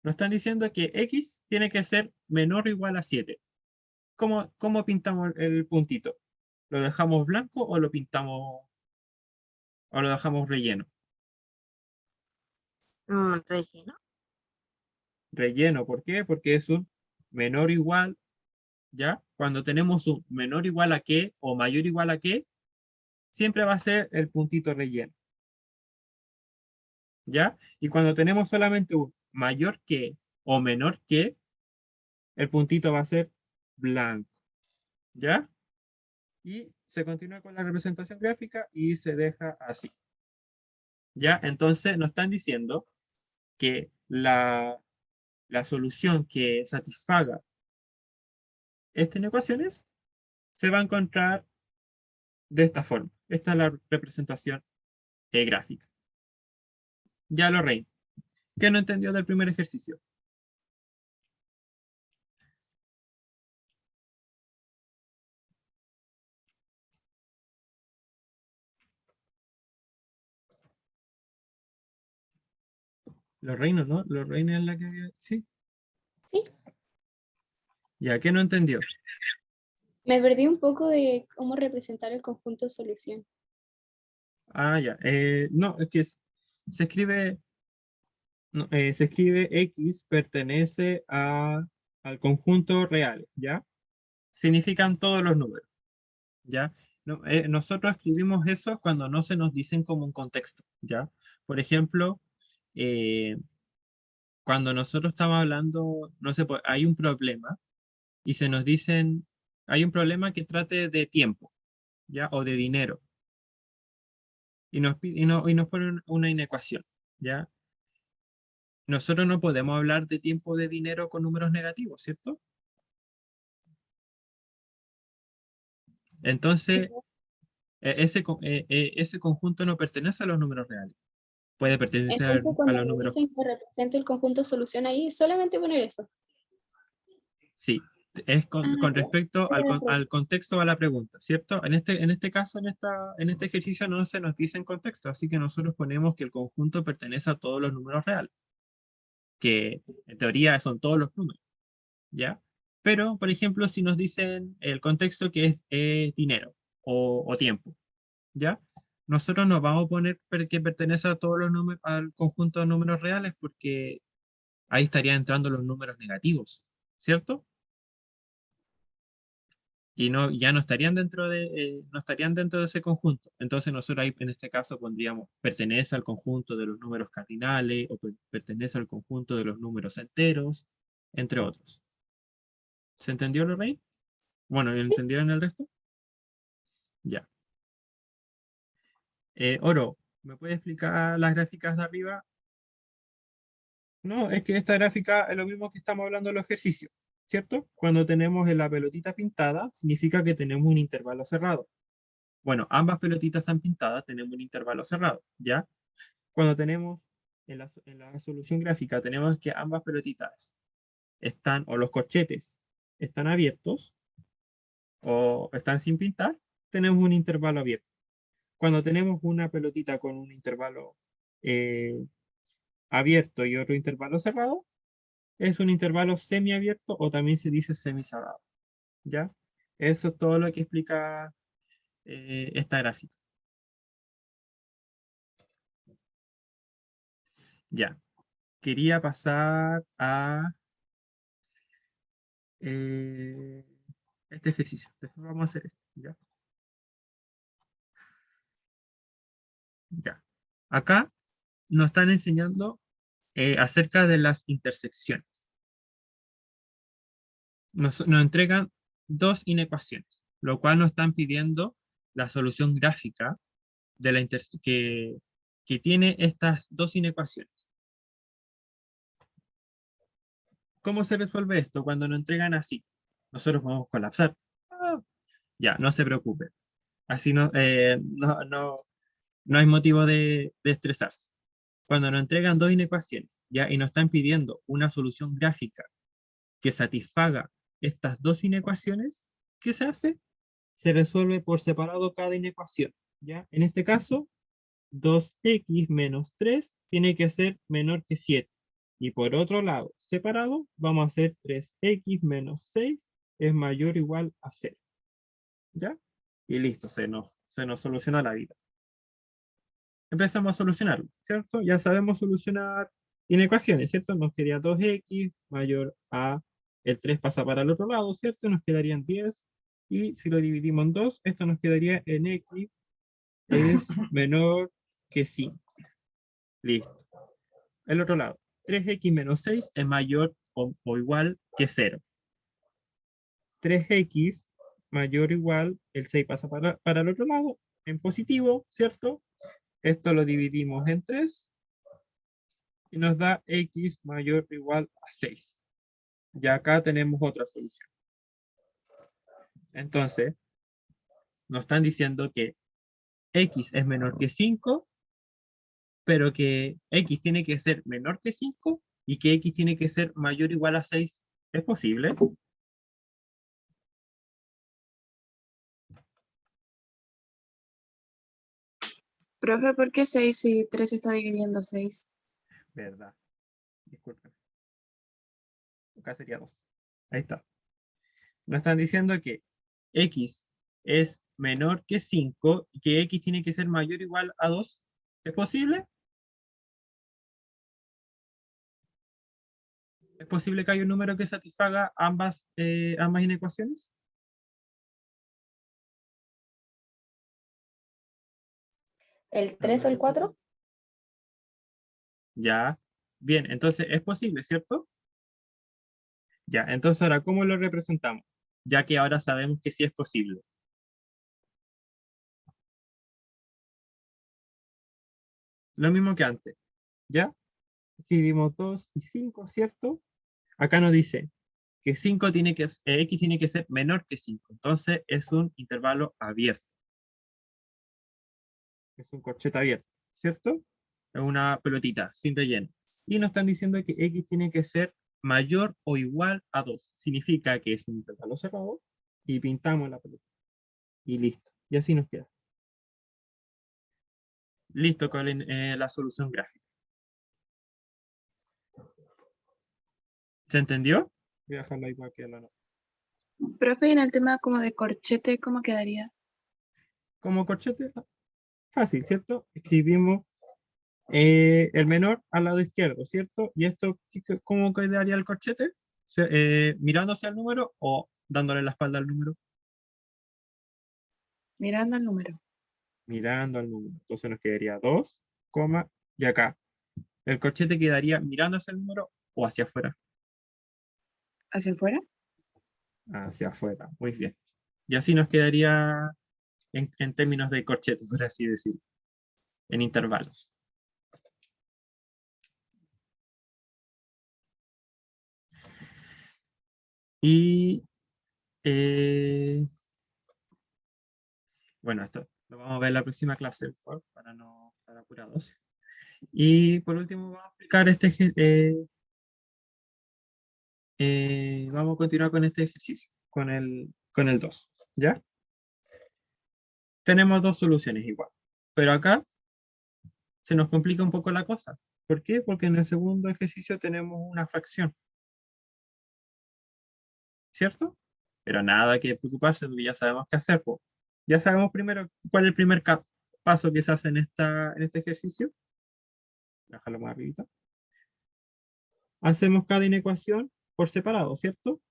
Nos están diciendo que X tiene que ser menor o igual a 7. ¿Cómo pintamos el puntito? ¿Lo dejamos blanco o lo pintamos o lo dejamos relleno? Relleno. Relleno, ¿por qué? Porque es un menor o igual, ¿ya? Cuando tenemos un menor o igual a qué o mayor o igual a qué, siempre va a ser el puntito relleno. ¿Ya? Y cuando tenemos solamente un mayor que o menor que, el puntito va a ser blanco. ¿Ya? Y se continúa con la representación gráfica y se deja así. ¿Ya? Entonces nos están diciendo que la solución que satisfaga estas ecuaciones se va a encontrar de esta forma. Esta es la representación gráfica. Ya lo reí. ¿Qué no entendió del primer ejercicio? Los reinos, ¿no? Los reinos es la que había... Sí. Sí. ¿Ya qué no entendió? Me perdí un poco de cómo representar el conjunto solución. Ah, ya. No, es que se escribe... no, se escribe X pertenece al conjunto real, ¿ya? Significan todos los números, ¿ya? No, nosotros escribimos eso cuando no se nos dicen como un contexto, ¿ya? Por ejemplo, cuando nosotros estamos hablando, no sé, pues, hay un problema y se nos dicen, hay un problema que trate de tiempo, ¿ya? O de dinero. Y nos ponen una inecuación, ¿ya? Nosotros no podemos hablar de tiempo de dinero con números negativos, ¿cierto? Entonces, ese conjunto no pertenece a los números reales. Puede pertenecer Entonces, a cuando los me números. dicen que represente el conjunto solución ahí, solamente poner eso. Sí, es con ya. respecto Esa era la al contexto a la pregunta, ¿cierto? En este caso, en este ejercicio no se nos dice en contexto, así que nosotros ponemos que el conjunto pertenece a todos los números reales, que en teoría son todos los números, ¿ya? Pero, por ejemplo, si nos dicen el contexto que es dinero o tiempo, ¿ya? nosotros no vamos a poner que pertenece a todos los números, al conjunto de números reales, porque ahí estarían entrando los números negativos, ¿cierto? Y no, ya no estarían dentro no estarían dentro de ese conjunto. Entonces nosotros ahí en este caso pondríamos pertenece al conjunto de los números cardinales o pertenece al conjunto de los números enteros, entre otros. ¿Se entendió, Lorraine? Bueno, ¿entendieron el resto? Ya. Oro, ¿me puede explicar las gráficas de arriba? No, es que esta gráfica es lo mismo que estamos hablando de los ejercicios, ¿cierto? Cuando tenemos la pelotita pintada, significa que tenemos un intervalo cerrado. Bueno, ambas pelotitas están pintadas, tenemos un intervalo cerrado, ¿ya? Cuando tenemos en la solución gráfica, tenemos que ambas pelotitas están, o los corchetes, están abiertos, o están sin pintar, tenemos un intervalo abierto. Cuando tenemos una pelotita con un intervalo abierto y otro intervalo cerrado, es un intervalo semiabierto o también se dice semicerrado, ¿ya? Eso es todo lo que explica esta gráfica. Ya. Quería pasar a este ejercicio. Después vamos a hacer esto, ¿ya? Ya. Acá nos están enseñando acerca de las intersecciones. Nos entregan dos inecuaciones, lo cual nos están pidiendo la solución gráfica de que tiene estas dos inecuaciones. ¿Cómo se resuelve esto cuando nos entregan así? Nosotros podemos colapsar. Ya, no se preocupe. Así no hay motivo de estresarse. Cuando nos entregan dos inecuaciones, ¿ya? Y nos están pidiendo una solución gráfica que satisfaga estas dos inecuaciones, ¿qué se hace? Se resuelve por separado cada inecuación, ¿ya? En este caso, 2x menos 3 tiene que ser menor que 7. Y por otro lado, separado, vamos a hacer 3x menos 6 es mayor o igual a 0. ¿Ya? Y listo, se nos soluciona la vida. Empezamos a solucionarlo, ¿cierto? Ya sabemos solucionar inecuaciones, ¿cierto? Nos quedaría 2x mayor a, el 3 pasa para el otro lado, ¿cierto? Nos quedarían 10, y si lo dividimos en 2, esto nos quedaría en x es menor que 5. Listo. El otro lado, 3x menos 6 es mayor o igual que 0. 3x mayor o igual, el 6 pasa para el otro lado, en positivo, ¿cierto? Esto lo dividimos en 3 y nos da x mayor o igual a 6. Y acá tenemos otra solución. Entonces, nos están diciendo que x es menor que 5, pero que x tiene que ser menor que 5 y que x tiene que ser mayor o igual a 6. ¿Es posible? Profe, ¿por qué 6 si 3 está dividiendo 6? Verdad. Disculpen. Acá sería 2. Ahí está. Nos están diciendo que x es menor que 5 y que x tiene que ser mayor o igual a 2. ¿Es posible? ¿Es posible que haya un número que satisfaga ambas inecuaciones? ¿El 3 o el 4? Ya. Bien, entonces es posible, ¿cierto? Ya, entonces ahora, ¿cómo lo representamos? Ya que ahora sabemos que sí es posible. Lo mismo que antes, ¿ya? Escribimos 2 y 5, ¿cierto? Acá nos dice que 5 x tiene que ser menor que 5. Entonces es un intervalo abierto. Es un corchete abierto, ¿cierto? Es una pelotita sin relleno. Y nos están diciendo que x tiene que ser mayor o igual a 2. Significa que es un intervalo cerrado y pintamos la pelota. Y listo. Y así nos queda. Listo con la solución gráfica. ¿Se entendió? Voy a dejarlo igual que la nota. Profe, en el tema como de corchete, ¿cómo quedaría? Como corchete, Fácil, ¿cierto? Escribimos el menor al lado izquierdo, ¿cierto? ¿Y esto cómo quedaría el corchete? ¿Mirándose al número o dándole la espalda al número? Mirando el número. Mirando al número. Entonces nos quedaría 2, y acá. El corchete quedaría mirando hacia el número o hacia afuera. ¿Hacia afuera? Hacia afuera, muy bien. Y así nos quedaría en términos de corchete, por así decirlo, en intervalos. Y bueno, esto lo vamos a ver en la próxima clase, por favor, para no estar apurados. Y por último vamos a aplicar vamos a continuar con este ejercicio, con el 2, ¿ya? Tenemos dos soluciones igual, pero acá se nos complica un poco la cosa. ¿Por qué? Porque en el segundo ejercicio tenemos una fracción, ¿cierto? Pero nada que preocuparse, porque ya sabemos qué hacer, po. Ya sabemos primero cuál es el primer paso que se hace en este ejercicio. Déjalo más arribita. Hacemos cada inecuación por separado, ¿cierto?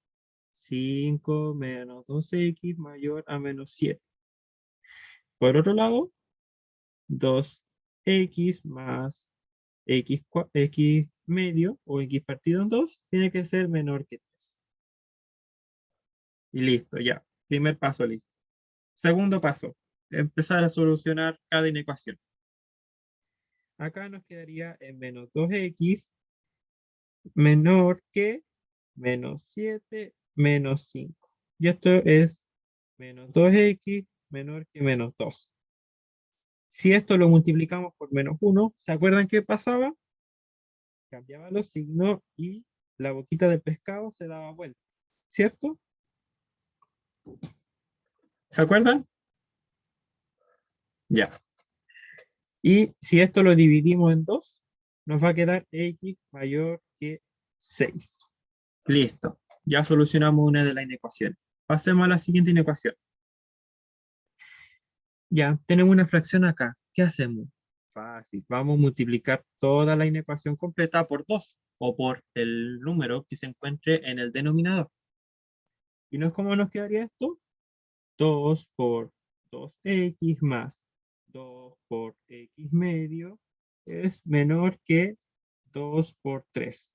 5 menos 2x mayor a menos 7. Por otro lado, 2x más x medio o x partido en 2 tiene que ser menor que 3. Y listo, ya. Primer paso, listo. Segundo paso, empezar a solucionar cada inecuación. Acá nos quedaría en menos 2x menor que menos 7 menos 5. Y esto es menos 2x menor que menos 2. Si esto lo multiplicamos por menos 1, ¿se acuerdan qué pasaba? Cambiaba los signos y la boquita del pescado se daba vuelta, ¿cierto? ¿Se acuerdan? Ya. Y si esto lo dividimos en 2, nos va a quedar x mayor que 6. Listo. Ya solucionamos una de las inecuaciones. Pasemos a la siguiente inecuación. Ya, tenemos una fracción acá. ¿Qué hacemos? Fácil. Vamos a multiplicar toda la inecuación completa por 2 o por el número que se encuentre en el denominador. ¿Y no es cómo nos quedaría esto? 2 por 2x más 2 por x medio es menor que 2 por 3.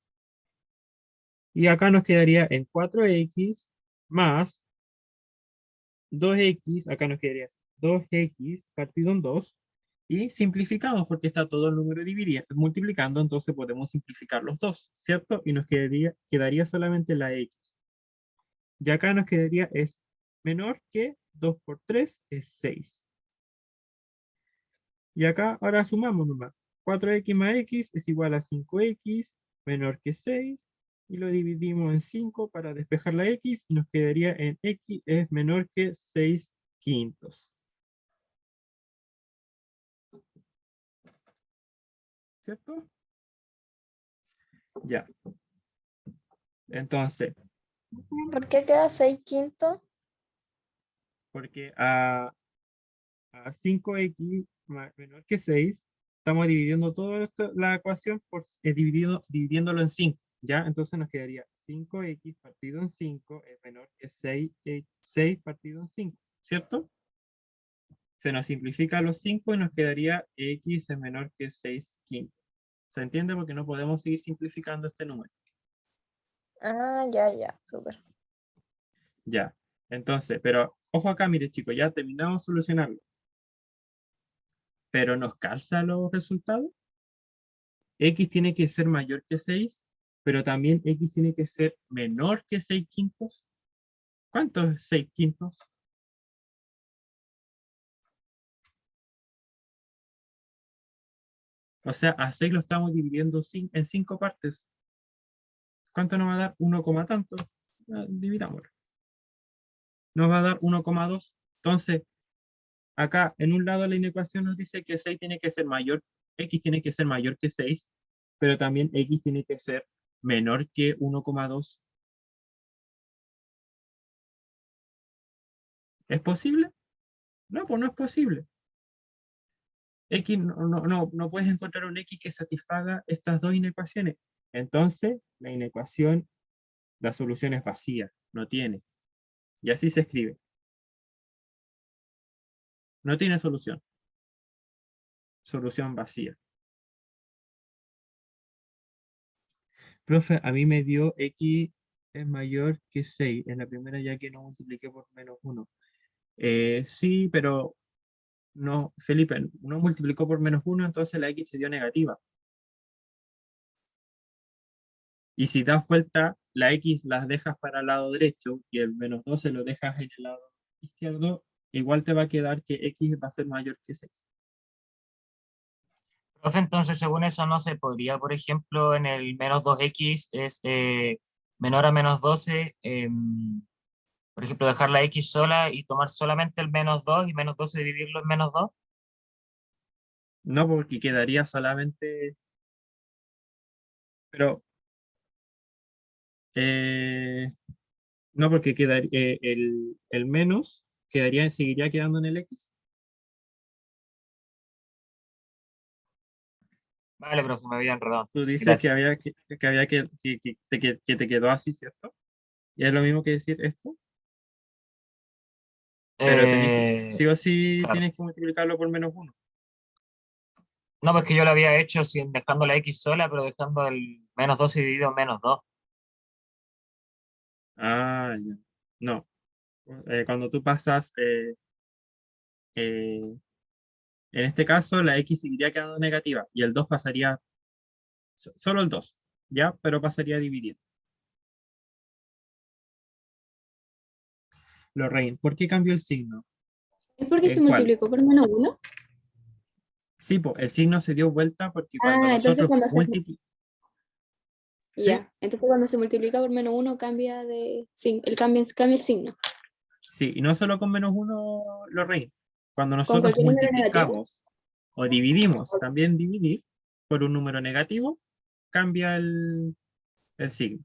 Y acá nos quedaría en 4x más 2x, acá nos quedaría 2x partido en 2. Y simplificamos porque está todo el número multiplicando, entonces podemos simplificar los dos, ¿cierto? Y nos quedaría solamente la x. Y acá nos quedaría es menor que 2 por 3 es 6. Y acá ahora sumamos nomás. 4x más x es igual a 5x menor que 6. Y lo dividimos en 5 para despejar la x. Y nos quedaría en x es menor que 6 quintos. ¿Cierto? Ya. Entonces, ¿Por qué queda 6 quintos? porque a 5x menor que 6, estamos dividiendo toda la ecuación dividiéndolo en 5, ¿ya? Entonces nos quedaría 5x partido en 5 es menor que 6 partido en 5, ¿cierto? Se nos simplifica los 5 y nos quedaría x es menor que 6 quintos. ¿Se entiende? Porque no podemos seguir simplificando este número. Ah, ya, súper. Ya, entonces, pero ojo acá, mire chicos, ya terminamos de solucionarlo. Pero nos calza los resultados. X tiene que ser mayor que 6, pero también X tiene que ser menor que 6 quintos. ¿Cuánto es 6 quintos? O sea, a 6 lo estamos dividiendo en 5 partes. ¿Cuánto nos va a dar? 1, tanto. Dividámoslo. Nos va a dar 1,2. Entonces, acá en un lado la inecuación nos dice que 6 tiene que ser mayor, X tiene que ser mayor que 6, pero también X tiene que ser menor que 1,2. ¿Es posible? No, pues no es posible. X no puedes encontrar un X que satisfaga estas dos inecuaciones. Entonces, la solución es vacía, no tiene. Y así se escribe. No tiene solución. Solución vacía. Profe, a mí me dio X es mayor que 6 en la primera, ya que no multipliqué por menos 1. Sí, pero no, Felipe, no multiplicó por menos 1, entonces la X se dio negativa. Y si das vuelta, la X las dejas para el lado derecho y el menos 2 se lo dejas en el lado izquierdo, igual te va a quedar que X va a ser mayor que 6. Profe, entonces según eso no se podría, por ejemplo, en el menos 2x es menor a menos 12, por ejemplo, dejar la x sola y tomar solamente el menos 2 y menos 12 dividirlo en menos 2. No, porque quedaría solamente... Pero... no, porque quedaría, el menos seguiría quedando en el X. Vale, profe, me había enredado. Tú dices Gracias. que te quedó así, ¿cierto? Y es lo mismo que decir esto. Pero sí o sí claro. tienes que multiplicarlo por menos 1. No, pues que yo lo había hecho sin dejando la x sola, pero dejando el menos 12 dividido en menos 2. Ah, ya. No. Cuando tú pasas, en este caso, la X seguiría quedando negativa y el 2 pasaría, solo el 2, ¿ya? Pero pasaría dividido. Lorraine, ¿por qué cambió el signo? ¿Es porque se ¿Cuál? multiplicó por menos 1? Sí, el signo se dio vuelta porque cuando entonces nosotros cuando se... multiplicamos... Ya, entonces cuando se multiplica por menos 1 cambia de cambia el signo. Sí, y no solo con menos 1, Lorraine. Cuando ¿Con nosotros cualquier número negativo? multiplicamos o dividimos, también dividir por un número negativo, cambia el signo.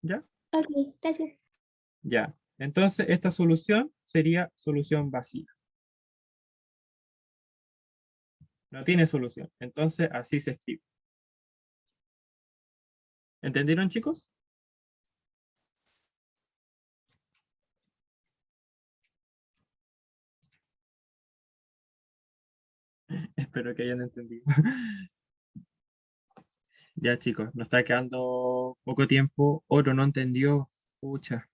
¿Ya? Ok, gracias. Ya. Entonces, esta solución sería solución vacía. No tiene solución. Entonces, así se escribe. ¿Entendieron, chicos? Espero que hayan entendido. Ya, chicos, nos está quedando poco tiempo. Oro no entendió. Pucha.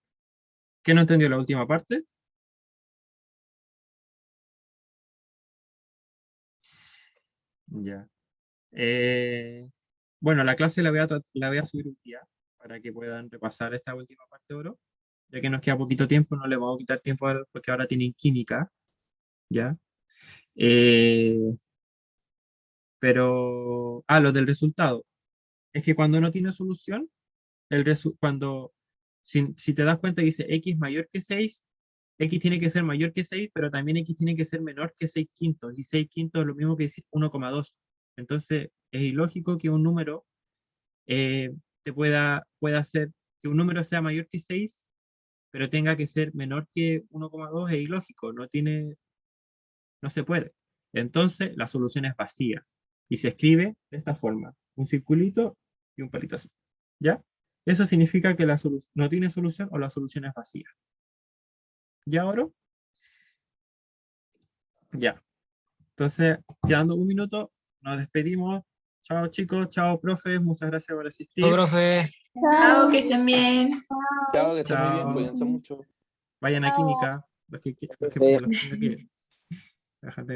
¿Qué no entendió la última parte? Ya. Bueno, la clase la voy a subir un día para que puedan repasar esta última parte de Oro. Ya que nos queda poquito tiempo, no le vamos a quitar tiempo porque ahora tienen química. ¿Ya? Pero... lo del resultado. Es que cuando no tiene solución, si te das cuenta dice X mayor que 6, X tiene que ser mayor que 6, pero también X tiene que ser menor que 6 quintos. Y 6 quintos es lo mismo que decir 1,2. Entonces, es ilógico que un número pueda hacer que un número sea mayor que 6, pero tenga que ser menor que 1,2. Es ilógico, no se puede. Entonces, la solución es vacía. Y se escribe de esta forma. Un circulito y un palito así. ¿Ya? Eso significa que la solución no tiene solución o la solución es vacía. ¿Ya, Oro? Ya. Entonces, quedando un minuto, nos despedimos. Chao, chicos. Chao, profes. Muchas gracias por asistir. Chao, profe. Chao, que estén bien. Chao, que estén muy bien, Chao. cuídense mucho. Vayan a Chao. química. Los que Profe. quieran.